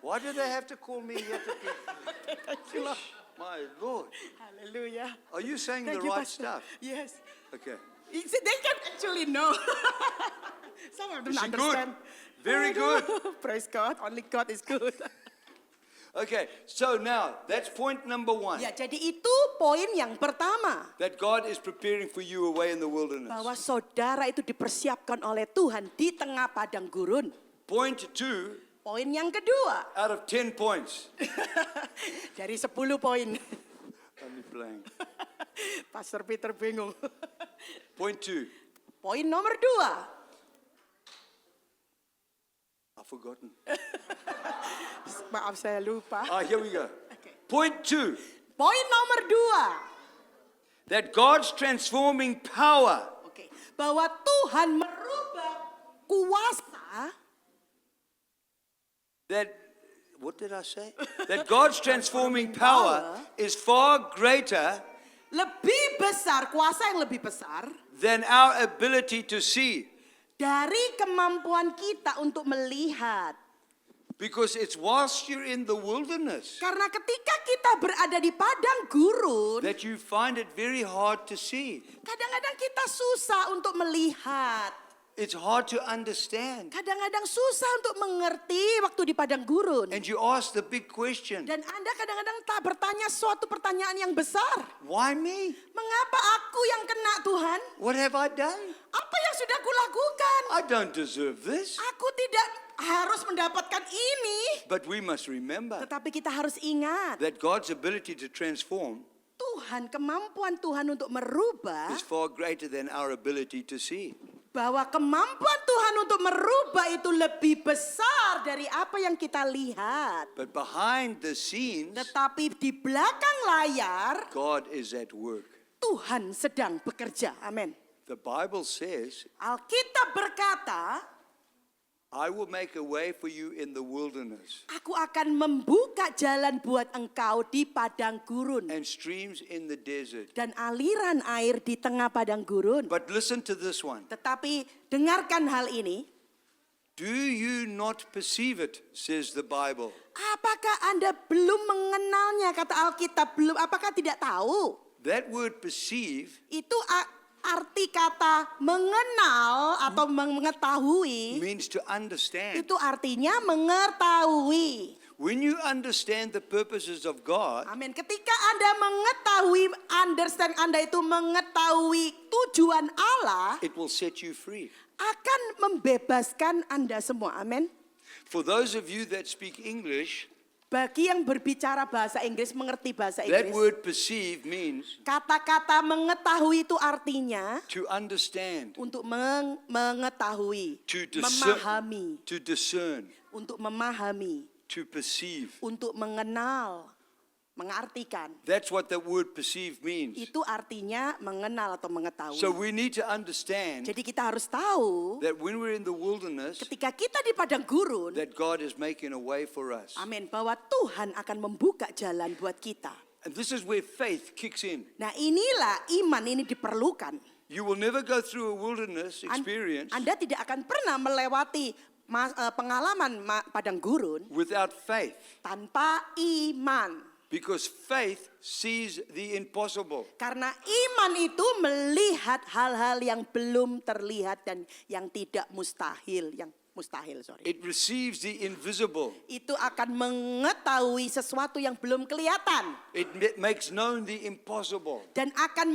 Why do they have to call me here to preach? My Lord. Haleluya. Are you saying Thank the you, right Pastor. stuff? Yes. Okay. They can actually know. Some of them Is she understand. good? Very good. Praise God. Only God is good. Okay, so now that's point number one. Ya, jadi itu poin yang pertama. That God is preparing for you away in the wilderness. Bahwa saudara itu dipersiapkan oleh Tuhan di tengah padang gurun. Point two, Poin yang kedua. out of 10 points. Dari 10 poin. Only playing. Pastor Peter bingung. Point two, Poin nomor 2. I've forgotten. Maaf saya lupa. Here we go. Point two, Poin nomor 2. that God's transforming power Oke. Bahwa Tuhan merubah kuasa. what did I say? That God's transforming power is far greater Lebih besar, kuasa yang lebih besar. than our ability to see. Dari kemampuan kita untuk melihat. Because it's whilst you're in the wilderness Karena ketika kita berada di padang gurun. that you find it very hard to see. Kadang-kadang kita susah untuk melihat. It's hard to understand. Kadang-kadang susah untuk mengerti waktu di padang gurun. And you ask the big question, Dan Anda kadang-kadang tak bertanya suatu pertanyaan yang besar. why me? Mengapa aku yang kena Tuhan? What have I done? Apa yang sudah kulakukan? I don't deserve this. Aku tidak harus mendapatkan ini. But we must remember Tetapi kita harus ingat. that God's ability to transform Tuhan, kemampuan Tuhan untuk merubah. is far greater than our ability to see. Bahwa kemampuan Tuhan untuk merubah itu lebih besar dari apa yang kita lihat. But behind the scenes, Tetapi di belakang layar, God is at work. Tuhan sedang bekerja. Amin. The Bible says, Alkitab berkata, I will make a way for you in the wilderness aku akan membuka jalan buat engkau di padang gurun. and streams in the desert. Dan aliran air di tengah padang gurun. But listen to this one. Tetapi dengarkan hal ini. Do you not perceive it, says the Bible. Apakah Anda belum mengenalnya, kata Alkitab, belum? Apakah tidak tahu? That word perceive Itu arti kata mengenal atau mengetahui. means to understand. Itu artinya mengetahui. When you understand the purposes of God, Amin. Ketika Anda mengetahui, understand Anda itu mengetahui tujuan Allah, it will set you free. akan membebaskan Anda semua. Amin. For those of you that speak English, Bagi yang berbicara bahasa Inggris, mengerti bahasa that Inggris, word perceive means kata-kata mengetahui itu artinya to understand, untuk mengetahui, to memahami, discern, untuk memahami, to perceive. untuk mengenal, mengartikan. That's what the word perceive means. Itu artinya mengenal atau mengetahui. So we need to understand Jadi kita harus tahu that when we're in the wilderness, ketika kita di padang gurun, that God is making a way for us. amin, bahwa Tuhan akan membuka jalan buat kita. And this is where faith kicks in. Nah, inilah iman ini diperlukan. You will never go through a wilderness experience Anda tidak akan pernah melewati pengalaman padang gurun without faith, tanpa iman. because faith sees the impossible. Karena iman itu melihat hal-hal yang belum terlihat dan yang tidak mustahil, It receives the invisible. Itu akan mengetahui sesuatu yang belum kelihatan. It makes known the impossible. Dan akan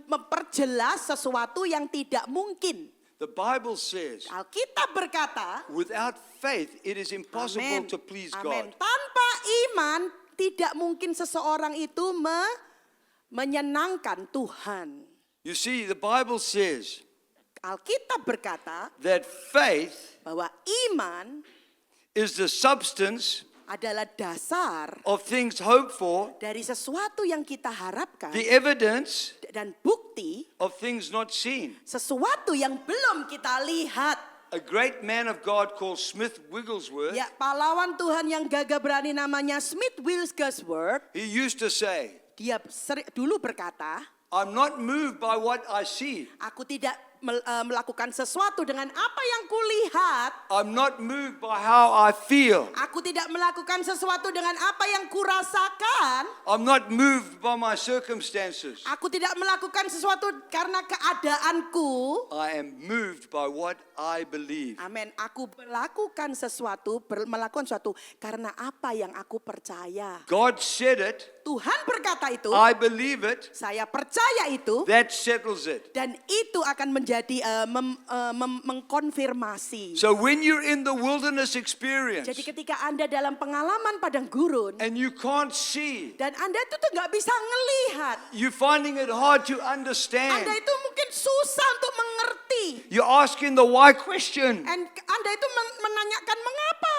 memperjelas sesuatu yang tidak mungkin. The Bible says, Alkitab berkata, without faith, it is impossible amin, to please amin. God. Tanpa iman tidak mungkin seseorang itu menyenangkan Tuhan. You see, the Bible says Alkitab berkata that faith bahwa iman is the substance adalah dasar of things hoped for, dari sesuatu yang kita harapkan the evidence dan bukti of things not seen. sesuatu yang belum kita lihat. A great man of God called Smith Wigglesworth, Ya, pahlawan Tuhan yang gagah berani namanya Smith Wigglesworth, he used to say, dia dulu berkata, I'm not moved by what I see. aku tidak melakukan sesuatu dengan apa yang kulihat. I'm not moved by how I feel. Aku tidak melakukan sesuatu dengan apa yang kurasakan. I'm not moved by my circumstances. Aku tidak melakukan sesuatu karena keadaanku. I am moved by what I believe. Amin. Aku melakukan sesuatu, melakukan sesuatu karena apa yang aku percaya. God said it. Tuhan berkata itu. I believe it. Saya percaya itu. That settles it. Dan itu akan menjadi mengkonfirmasi. So when you're in the wilderness experience Jadi ketika Anda dalam pengalaman padang gurun and you can't see, dan Anda itu tuh nggak bisa ngelihat, you're finding it hard to Anda understand. itu mungkin susah untuk mengerti, You're asking the why question. dan Anda itu menanyakan mengapa.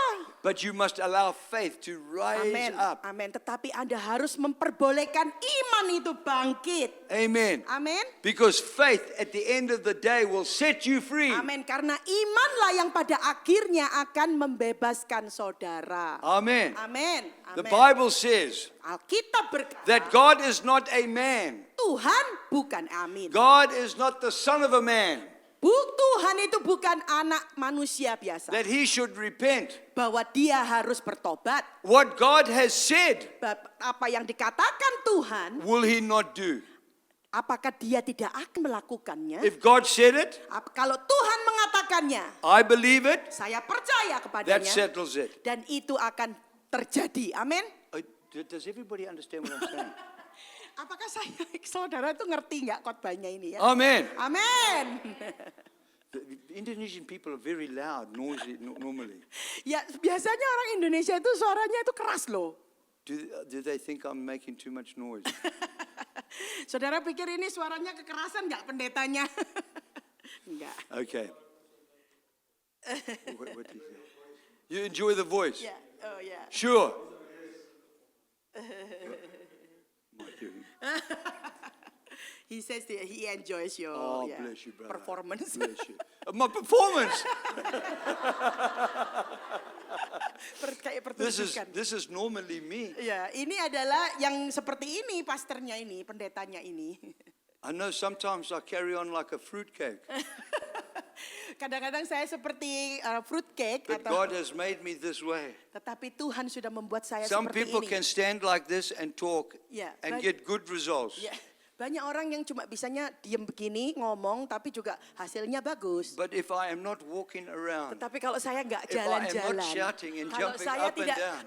But you must allow faith to rise Amin, up. amin. Tetapi Anda harus memperbolehkan iman itu bangkit. Amen. Amin. Because faith at the end of the day will set you free. Amin. Karena imanlah yang pada akhirnya akan membebaskan saudara. Amen. Amin. The Amin. Bible says Alkitab berkata, that God is not a man. Tuhan bukan amin. God is not the son of a man Tuhan itu bukan anak manusia biasa. that he should repent. Bahwa dia harus bertobat. What God has said, Apa yang dikatakan Tuhan, will he not do? apakah dia tidak akan melakukannya? If God said it, Kalau Tuhan mengatakannya, I believe it, saya percaya that kepadanya. settles it. Dan itu akan terjadi. Amin. Does everybody understand what I'm saying? Apakah saudara itu ngerti nggak khotbahnya ini ya? Amen. Amin. The Indonesian people are very loud, noisy normally. Ya biasanya orang Indonesia itu suaranya itu keras loh. Do they think I'm making too much noise? Saudara pikir ini suaranya kekerasan nggak pendetanya? Enggak. Okay. What do you think? You enjoy the voice? Ya, oh ya. Sure. He says that he enjoys your Oh, bless you, brother. performance. Bless you. My performance. Kayak pertunjukan. This is normally me. Ya, ini adalah yang seperti ini pastornya ini, pendetanya ini. I know sometimes I carry on like a fruitcake, Kadang-kadang saya seperti fruit cake but atau God has made me this way. tetapi Tuhan sudah membuat saya Some seperti people ini. can stand like this and talk Yeah, and but- get good results. Ya, banyak orang yang cuma bisanya diem begini ngomong tapi juga hasilnya bagus. But if I am not walking around, Tetapi kalau saya nggak if I am not jalan-jalan, shouting and kalau jumping saya up and tidak down,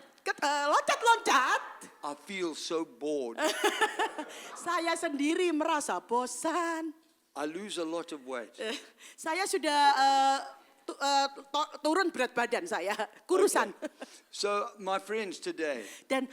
loncat-loncat, I feel so bored. saya sendiri merasa bosan. I lose a lot of weight. Saya sudah turun berat badan saya, kurusan. So, my friends today, Dan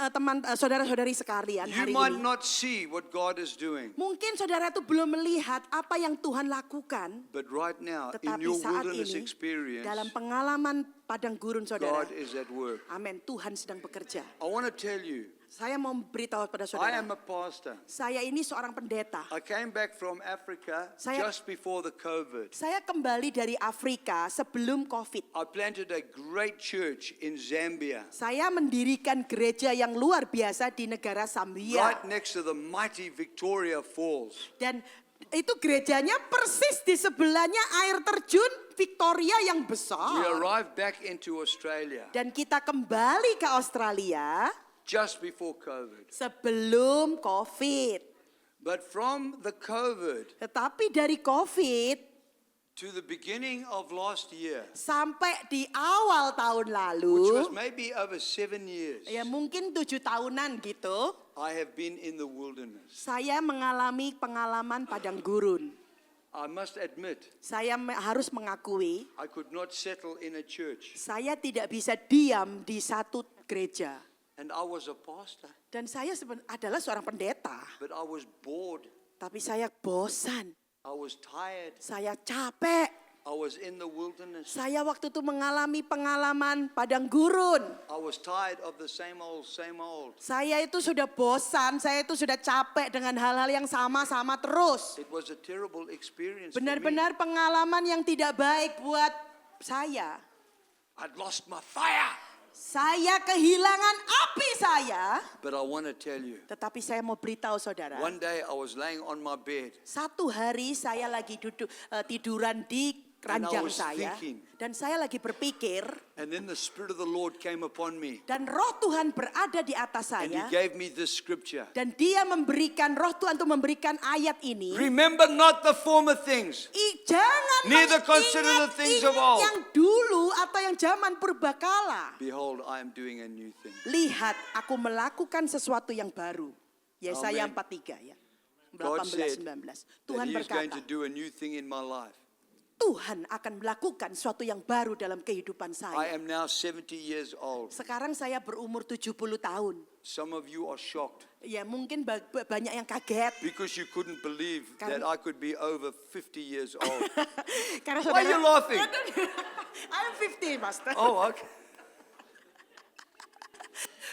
teman saudara-saudari sekalian you hari might ini, not see what God is doing, mungkin saudara itu belum melihat apa yang Tuhan lakukan. but right now, in Tetapi your saat wilderness ini, experience, dalam pengalaman padang gurun saudara, God is at work. amin, Tuhan sedang bekerja. I want to tell you, Saya mau beritahu kepada I saudara, am a pastor. saya ini seorang pendeta. I came back from Africa Saya- just before the COVID. Saya kembali dari Afrika sebelum COVID. I planted a great church in Zambia, Saya mendirikan gereja yang luar biasa di negara Zambia. right next to the mighty Victoria Falls. Dan itu gerejanya persis di sebelahnya air terjun Victoria yang We besar. arrived back into Australia Dan kita kembali ke Australia just before COVID. sebelum COVID. But from the COVID Tetapi dari COVID to the beginning of last year, sampai di awal tahun which lalu, was maybe over 7 years, ya mungkin 7 tahunan gitu, I have been in the wilderness. saya mengalami pengalaman padang gurun. I must admit, Saya harus mengakui, I could not settle in a church. saya tidak bisa diam di satu gereja. And I was a pastor, Dan saya adalah seorang pendeta. but I was bored. Tapi saya bosan. I was tired. Saya capek. I was in the wilderness. Saya waktu itu mengalami pengalaman padang gurun. I was tired of the same old, same old. Saya itu sudah bosan, saya itu sudah capek dengan hal-hal yang sama-sama terus. It was a terrible experience for me. Benar-benar pengalaman yang tidak baik buat saya. I'd lost my fire. Saya kehilangan api saya. But I want to tell you, Tetapi saya mau beritahu saudara. one day I was laying on my bed. Satu hari saya lagi duduk tiduran di And I ranjang was saya. thinking. Dan saya lagi berpikir. And then the Spirit of the Lord came upon me. Dan roh Tuhan berada di atas And He saya. gave me this scripture. Dan dia memberikan, roh Tuhan untuk memberikan ayat ini. Remember not the former things. Jangan Neither consider the things of old. yang dulu atau yang zaman purbakala. Behold, I am doing a new thing. Lihat, aku melakukan sesuatu yang baru. Yesaya Amen. 43 ya. God 18, said 19. that Tuhan He is going berkata, to do a new thing in my life. Tuhan akan melakukan sesuatu yang baru dalam kehidupan I saya. am now 70 years old. Sekarang saya berumur 70 tahun. Some of you are shocked Ya mungkin banyak yang kaget. because you couldn't believe Karena- that I could be over 50 years old. Karena Why are you laughing? I'm 50, Pastor. Oh, okay.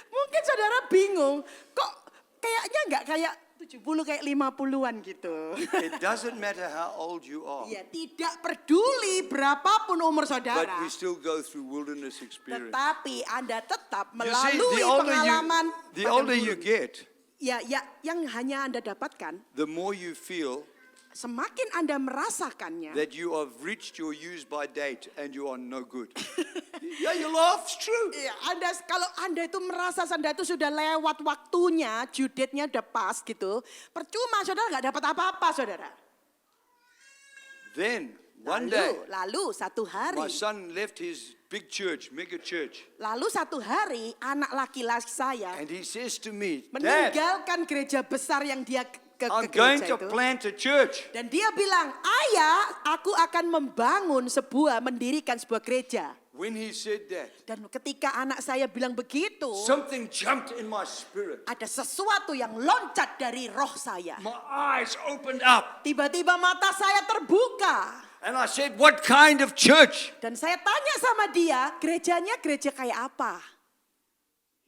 Mungkin saudara bingung, kok kayaknya nggak kayak 70 kayak 50-an gitu. It doesn't matter how old you are, Ya tidak peduli berapapun umur but saudara. we still go through wilderness experience. Tetapi Anda tetap You see, melalui pengalaman the padang older you gurun. get, Ya, yang hanya Anda dapatkan, the more you feel semakin Anda merasakannya. that you have reached your use by date and you are no good. Yeah, you laugh, it's true. Ya, kalau Anda itu merasa Anda itu sudah lewat waktunya, due date-nya udah pas gitu, percuma saudara nggak dapat apa-apa saudara. Then, one day, Lalu satu hari, my son left his big church, mega church, satu hari anak laki-laki saya and he says to me, Dad, meninggalkan gereja besar yang dia ke I'm going gereja to itu. plant a church. Dan dia bilang, ayah aku akan mendirikan sebuah gereja. When he said that, Dan ketika anak saya bilang begitu, something jumped in my spirit. ada sesuatu yang loncat dari roh saya. My eyes opened up. Tiba-tiba mata saya terbuka. And I said, what kind of church? Dan saya tanya sama dia, gerejanya gereja kayak apa?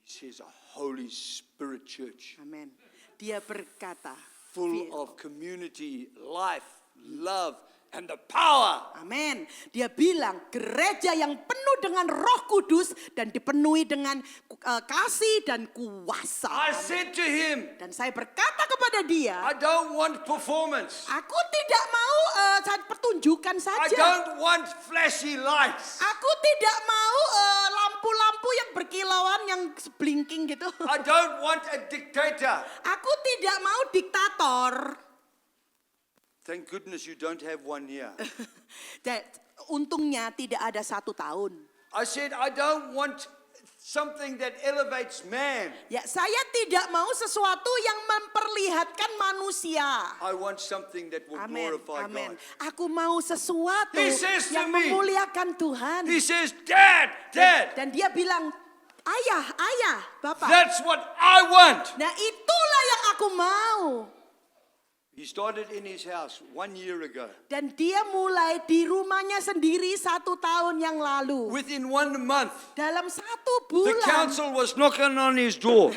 He says, a Holy Spirit church, Amin. Dia berkata, full of community, life, love, and the power. amin. Dia bilang gereja yang penuh dengan Roh Kudus dan dipenuhi dengan kasih dan kuasa. I said to him, Dan saya berkata kepada dia, I don't want performance. aku tidak mau pertunjukan I saja. don't want flashy lights. Aku tidak mau lampu-lampu yang berkilauan yang blinking gitu. I don't want a dictator. Aku tidak mau diktator. Thank goodness you don't have one here. Untungnya tidak ada 1 tahun. I said, I don't want something that elevates man. Ya, saya tidak mau sesuatu yang memperlihatkan manusia. I want something that will Amin, glorify amin. God. Aku mau sesuatu He says to yang me, memuliakan Tuhan. He says, Dad, Dad, Dan dia bilang, ayah, Bapak. that's what I want. Nah itulah yang aku mau. He started in his house 1 year ago. Dan dia mulai di rumahnya sendiri 1 tahun yang lalu. Within 1 month, Dalam 1 the bulan, council was knocking on his door.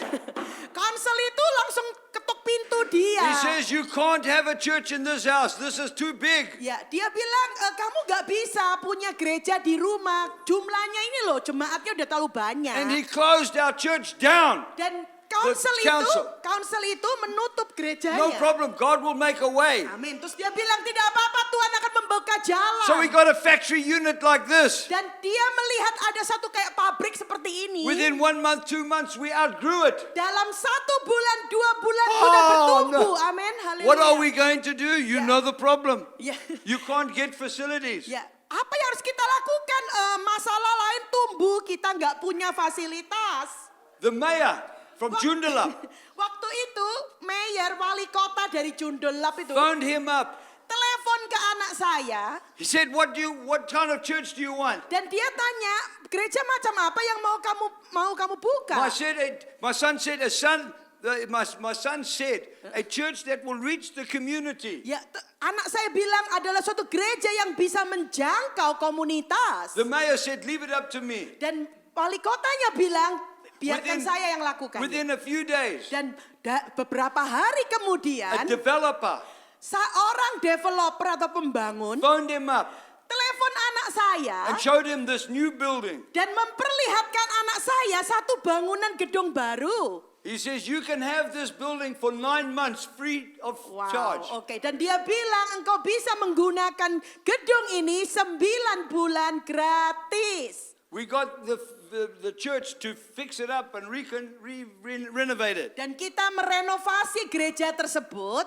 konsel itu langsung ketuk pintu dia. He says, you can't have a church in this house. This is too big. Ya, dia bilang kamu gak bisa punya gereja di rumah. Jumlahnya ini loh, jemaatnya udah terlalu banyak. And he closed our church down. Dan council. Council itu menutup gerejanya. No problem. God will make a way. Amin. Terus dia bilang tidak apa-apa, Tuhan akan membuka jalan. So we got a factory unit like this. Dan dia melihat ada satu kayak pabrik seperti ini. Within 1 month, 2 months, we outgrew it. Dalam 1 bulan, 2 bulan Oh, sudah bertumbuh. no. Amin. Haleluya. What are we going to do? You Yeah. know the problem. Ya. You can't get facilities. Ya, apa yang harus kita lakukan? Masalah lain tumbuh, kita nggak punya fasilitas. The mayor from Joondalup Waktu itu, mayor wali kota dari Joondalup itu phoned him up. telepon ke anak saya. He said, what kind of church do you want? Dan dia tanya, gereja macam apa yang mau kamu buka? My son said, a church that will reach the community. Ya, anak saya bilang adalah suatu gereja yang bisa menjangkau komunitas. The mayor said, leave it up to me. Dan wali kotanya bilang, biarkan saya yang lakukan. Within a few days, Dan beberapa hari a kemudian, developer seorang developer atau pembangun phoned him up telepon anak saya and showed him this new building. dan memperlihatkan anak saya satu bangunan gedung baru. He says, you can have this building for 9 months free of charge. Oke. Dan dia bilang engkau bisa menggunakan gedung ini 9 bulan gratis. We got the church to fix it up and renovate it. Dan kita merenovasi gereja tersebut.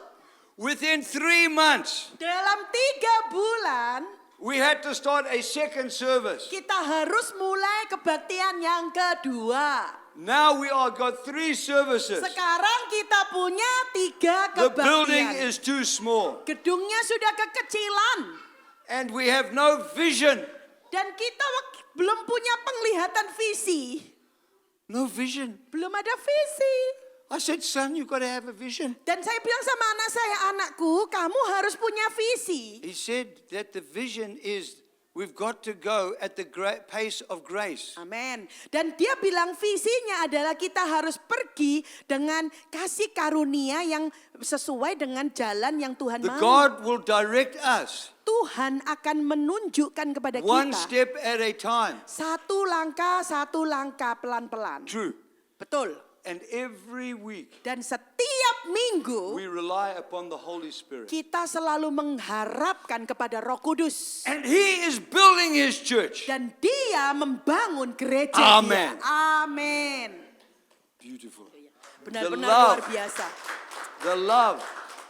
Within 3 months, Dalam 3 bulan we had to start a second service. kita harus mulai kebaktian yang kedua. Now we are got 3 services. Sekarang kita punya 3 The building kebaktian. is too small. Gedungnya sudah kekecilan. And we have no vision. Dan kita belum punya penglihatan visi. No vision. Belum ada visi. I said, son, you've got to have a vision. Dan saya bilang sama anak saya, anakku, kamu harus punya visi. He said that the vision is we've got to go at the pace of grace. Amin. Dan dia bilang visinya adalah kita harus pergi dengan kasih karunia yang sesuai dengan jalan yang Tuhan The mau. God will direct us Tuhan akan menunjukkan kepada one kita step at a time. satu langkah pelan-pelan. True. Betul. And every week Dan setiap minggu we rely upon the Holy Spirit. kita selalu mengharapkan kepada Roh Kudus. And He is building His church. Dan dia membangun gereja. Amen. Amin. Beautiful. Benar-benar The love. luar biasa. The love,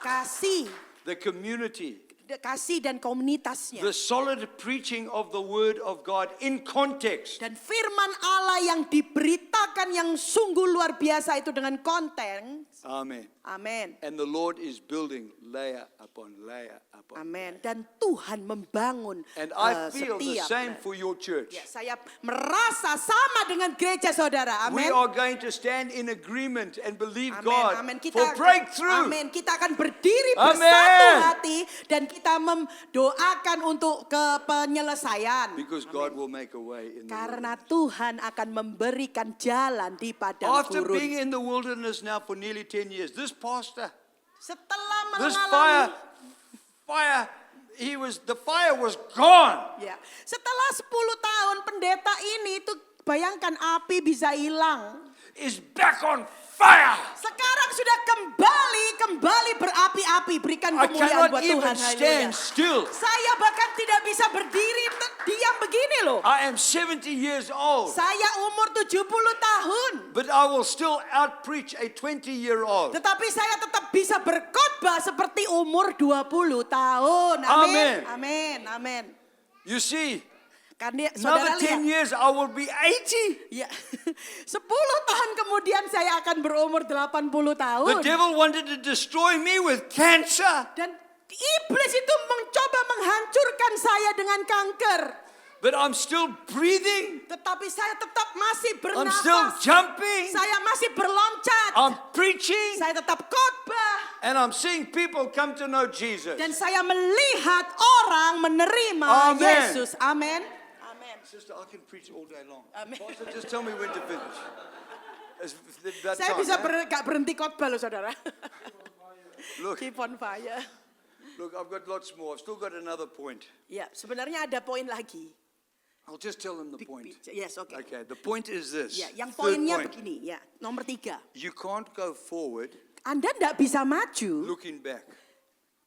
Kasih, the community, kasih dan komunitasnya. the solid preaching of the Word of God in context. Dan firman Allah yang diberitakan yang sungguh luar biasa itu dengan konten. Amen. Amin. And the Lord is building layer upon layer upon. Amin. Dan Tuhan membangun And I feel the setiap. same for your church. Ya, saya merasa sama dengan gereja saudara. We Amin. are going to stand in agreement and believe Amin. God Amin. for breakthrough. Amin. Kita akan berdiri Amin. bersatu hati dan kita mendoakan untuk penyelesaian. Because God will make a way in the Karena wilderness. Tuhan akan memberikan jalan di padang After gurun. being in the wilderness now for nearly 10 years, this pastor, Setelah this mengalami the fire was gone. ya, setelah 10 tahun pendeta ini itu bayangkan api bisa hilang. Is back on fire. Sekarang sudah kembali berapi-api. Berikan I kemuliaan cannot buat Tuhan. even stand Haleluya. still. Saya bahkan tidak bisa berdiri diam begini loh. I am 70 years old, Saya umur 70 tahun. but I will still out-preach a 20-year-old. Tetapi saya tetap bisa berkhotbah seperti umur 20 tahun. Amin. Amin. Amin. Amin. You see, Karena saudara another lihat. 10 years I will be 80. Ya, 10 tahun kemudian saya akan berumur 80 tahun. The devil wanted to destroy me with cancer, Dan iblis itu mencoba menghancurkan saya dengan kanker. but I'm still breathing. Tetapi saya tetap masih I'm still bernafas. jumping. Saya masih berloncat. I'm preaching, Saya tetap khotbah. and I'm seeing people come to know Jesus. Dan saya melihat orang menerima Amen. Yesus. Amin. Amin. Sister, I can preach all day long. Amen. Pastor, just tell me when to finish. It's that Saya time, bisa eh? gak berhenti khotbah loh saudara. Look, Keep on fire. look, I've got lots more. I've still got another point. Ya, sebenarnya ada poin lagi. I'll just tell them the point. Yes, oke. Okay, the point is this. Ya, yang Third poinnya point. begini, ya. Nomor 3. You can't go forward Anda tidak bisa maju looking back.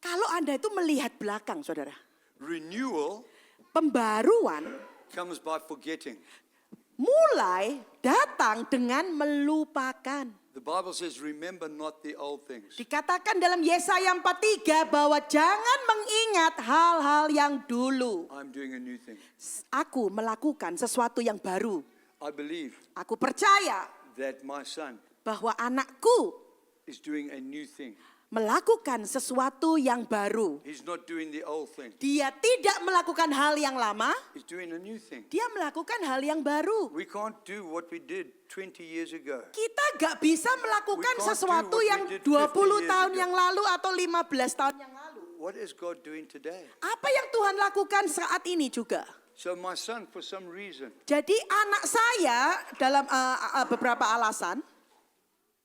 kalau Anda itu melihat belakang, saudara. Renewal Pembaruan comes by forgetting. mulai datang dengan melupakan. The Bible says, remember not the old things. Dikatakan dalam Yesaya 43 bahwa jangan mengingat hal-hal yang dulu. I'm doing a new thing. Aku melakukan sesuatu yang baru. I believe Aku percaya that my son bahwa anakku is doing a new thing. melakukan sesuatu yang baru. He's not doing the old thing. Dia tidak melakukan hal yang lama, He's doing a new thing. dia melakukan hal yang baru. We can't do what we did 20 years ago. Kita gak bisa melakukan We can't sesuatu do what yang we did 20 50 tahun years yang lalu atau 15 tahun yang lalu. What is God doing today? Apa yang Tuhan lakukan saat ini juga? So my son, for some reason, Jadi anak saya dalam beberapa alasan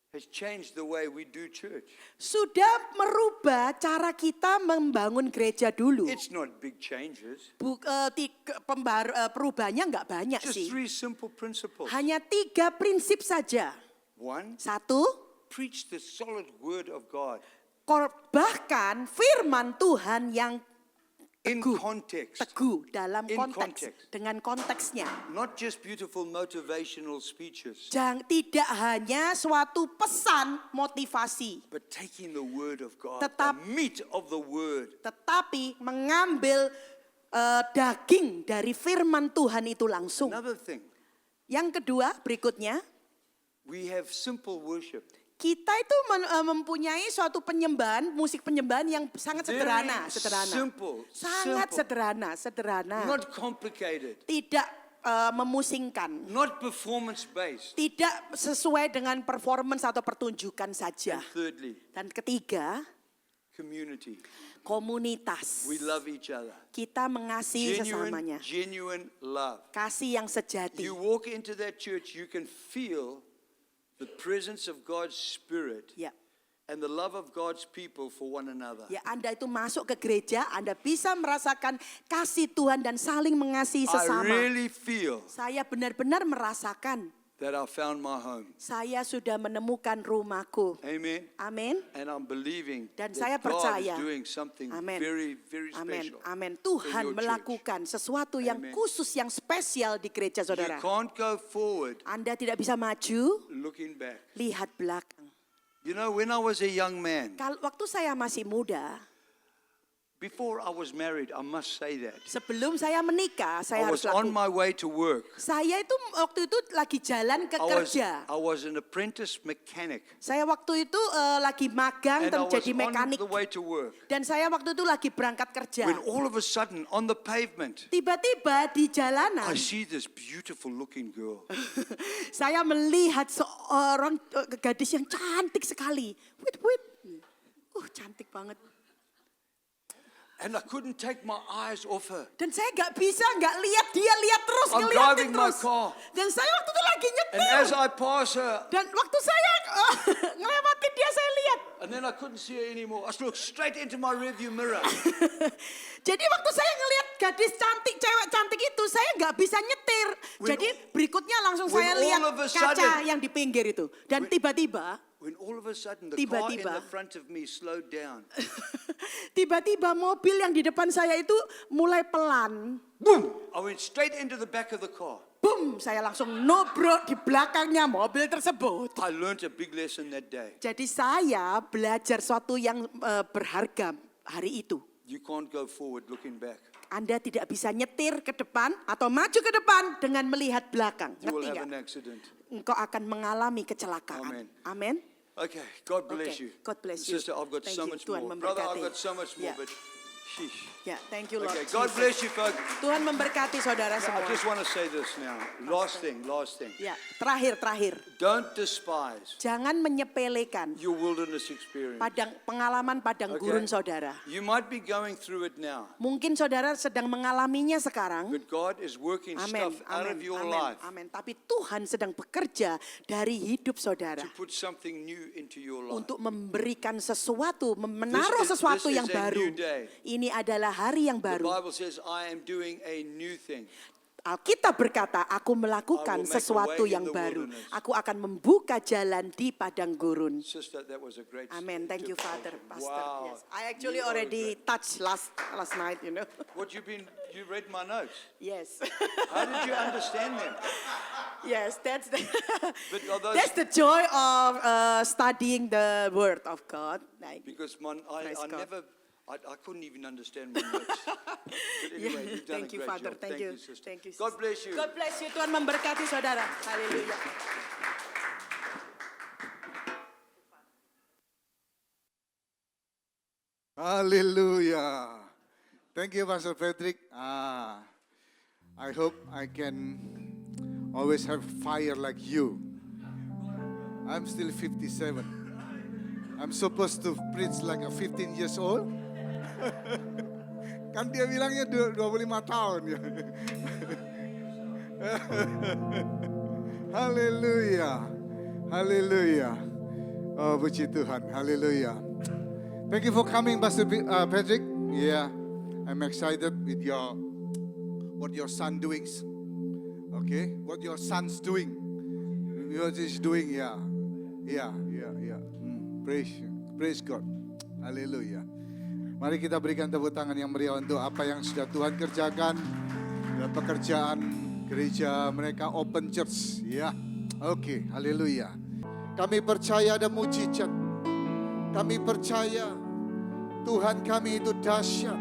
has changed the way we do church. sudah merubah cara kita membangun gereja dulu. It's not big changes. Perubahannya nggak banyak Just sih. 3 simple principles. Hanya 3 prinsip saja. 1, 1, preach the solid word of God bahkan firman Tuhan yang in teguh, context. teguh dalam In konteks, context. dengan konteksnya. Not just beautiful motivational speeches, Tidak hanya suatu pesan motivasi, but taking the word of God, Tetap- the meat of the word. tetapi mengambil daging dari firman Tuhan itu langsung. Another thing, Yang kedua, berikutnya, we have simple worship. kita itu mempunyai suatu penyembahan, musik penyembahan yang sangat Very sederhana. simple, Sangat simple. sederhana. Not complicated, Tidak memusingkan. not performance based. Tidak sesuai dengan performance atau pertunjukan saja. And thirdly, Dan ketiga, community. komunitas. We love each other. Kita mengasihi sesamanya. Genuine love. Kasih yang sejati. You walk into that church, you can feel the presence of God's Spirit Ya. and the love of God's people for one another. Ya, Anda itu masuk ke gereja, Anda bisa merasakan kasih Tuhan dan saling mengasihi I sesama. really feel Saya benar-benar merasakan that I found my home. saya sudah menemukan rumahku. Amen. Amin. And I'm believing Dan that saya God percaya. is doing something Amin. very, very Amin. special. Amin. in Tuhan your church. melakukan sesuatu yang Amen. khusus, yang spesial di gereja You saudara. can't go forward Anda tidak bisa maju, looking back. lihat belakang. You know, when I was a young man, Waktu saya masih muda, before I was married, I must say that, sebelum saya menikah, saya I harus was on lakukan. my way to work. Saya itu waktu itu lagi jalan ke kerja. I was an apprentice mechanic. Saya waktu itu lagi magang And I was jadi on mekanik. the way to work. Dan saya waktu itu lagi berangkat kerja. When all of a sudden, on the pavement, Tiba-tiba di jalanan, I see this beautiful looking girl. saya melihat seorang gadis yang cantik sekali. Wait. Cantik banget. And I couldn't take my eyes off her. Dan saya nggak lihat dia, lihat terus, I'm ngeliatin driving my terus. car. Dan saya waktu itu lagi And nyetir. as I pass her, Dan waktu saya ngelewatin dia, saya lihat. and then I couldn't see her anymore, I looked straight into my rearview mirror. Jadi waktu saya ngelihat gadis cantik, cewek cantik itu, saya nggak bisa nyetir. When- Jadi berikutnya langsung when saya all lihat of a kaca sudden- yang di pinggir itu. Dan tiba-tiba, When all of a sudden the car in Tiba-tiba. the front of me slowed down. tiba-tiba mobil yang di depan saya itu mulai pelan. Boom! I went straight into the back of the car. Boom, saya langsung nobrok di belakangnya mobil tersebut. I learned a big lesson that day. Jadi saya belajar sesuatu yang berharga hari itu. You can't go forward looking back. Anda tidak bisa nyetir ke depan atau maju ke depan dengan melihat belakang. You will Ngerti have nggak? an accident. Engkau akan mengalami kecelakaan. Amen. Amin. Okay, God bless Okay, you. God bless you. Sister, I've got Thank so you. much Tuhan more. Brother, I've memberkati. got so much more, Yeah. but sheesh. Ya, thank you Lord. Okay, God Jesus. bless you, folks. Tuhan memberkati saudara I semua. just want to say this now. Last thing. Ya, terakhir. Don't despise Jangan menyepelekan your wilderness experience. pengalaman padang Okay. gurun saudara. You might be going through it now, Mungkin saudara sedang mengalaminya sekarang. but God is working Amin, stuff out of your amin, life amin. Tapi Tuhan sedang bekerja dari hidup saudara to put something new into your life. untuk memberikan sesuatu, menaruh sesuatu this yang is a baru. new day. Ini adalah hari yang The baru. Bible says, I am doing a new thing. Alkitab berkata, aku I will melakukan make a sesuatu way in yang the baru. wilderness. Aku akan membuka jalan di padang gurun. Sister, that was a great Amen. Thank you, Father, Pastor. Wow. Yes. I actually You are already touched last night, you know. What you read my notes. Yes. How did you understand them? Yes, that's the But are those- that's the joy of studying the Word of God. Like, Because Praise I God. never, I couldn't even understand my notes. But anyway, you've done thank a you, great Father. job. Thank you. sister. Thank you. God bless you. God bless you. Tuhan memberkati saudara. Haleluya. Haleluya. Thank you, Pastor Patrick. I hope I can always have fire like you. I'm still 57. I'm supposed to preach like a 15 years old. Kan dia bilangnya 25 tahun ya. Haleluya. Haleluya. Oh, puji Tuhan. Haleluya. Thank you for coming, Pastor Patrick. Yeah, I'm excited with what your son doing. Okay, what your son's doing. What he's doing, yeah. Praise God. Haleluya. Mari kita berikan tepuk tangan yang meriah untuk apa yang sudah Tuhan kerjakan dalam pekerjaan gereja mereka Open Church. Ya, oke, haleluya. Kami percaya ada mujizat. Kami percaya Tuhan kami itu dahsyat.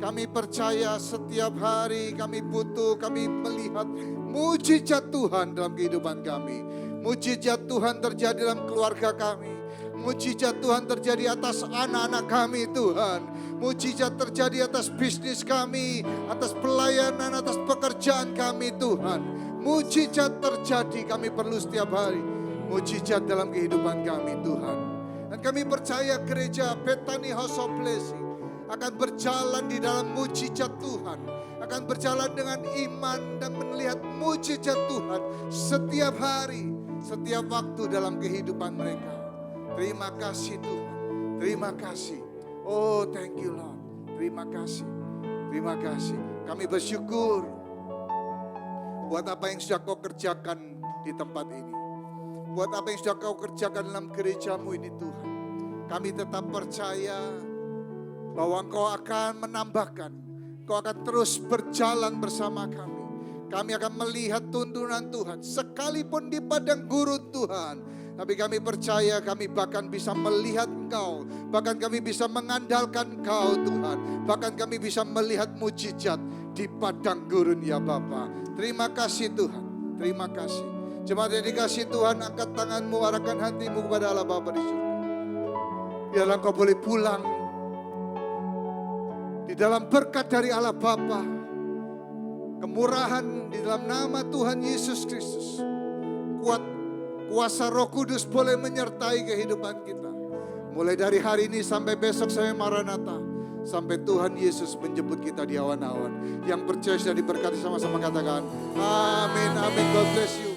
Kami percaya setiap hari kami butuh, kami melihat mujizat Tuhan dalam kehidupan kami. Mujizat Tuhan terjadi dalam keluarga kami. Mujizat Tuhan terjadi atas anak-anak kami Tuhan. Mujizat terjadi atas bisnis kami, atas pelayanan, atas pekerjaan kami Tuhan. Mujizat terjadi, kami perlu setiap hari. Mujizat dalam kehidupan kami Tuhan. Dan kami percaya gereja Bethany House of Blessing akan berjalan di dalam mujizat Tuhan. Akan berjalan dengan iman dan melihat mujizat Tuhan setiap hari, setiap waktu dalam kehidupan mereka. Terima kasih Tuhan, terima kasih. Oh, thank you Lord, terima kasih, terima kasih. Kami bersyukur buat apa yang sudah kau kerjakan di tempat ini. Buat apa yang sudah kau kerjakan dalam gerejamu ini Tuhan. Kami tetap percaya bahwa Engkau akan menambahkan, Engkau akan terus berjalan bersama kami. Kami akan melihat tuntunan Tuhan, sekalipun di padang gurun Tuhan. Tapi kami percaya kami bahkan bisa melihat Engkau. Bahkan kami bisa mengandalkan Engkau Tuhan. Bahkan kami bisa melihat mujizat di padang gurun ya Bapa. Terima kasih Tuhan, terima kasih. Jemaat yang dikasih Tuhan, angkat tanganmu, arahkan hatimu kepada Allah Bapa di surga. Biarlah Engkau boleh pulang di dalam berkat dari Allah Bapa. Kemurahan di dalam nama Tuhan Yesus Kristus. Kuasa Roh Kudus boleh menyertai kehidupan kita. Mulai dari hari ini sampai besok sampai Maranatha. Sampai Tuhan Yesus menjemput kita di awan-awan. Yang percaya sudah diberkati, sama-sama katakan amin, amin. God bless you.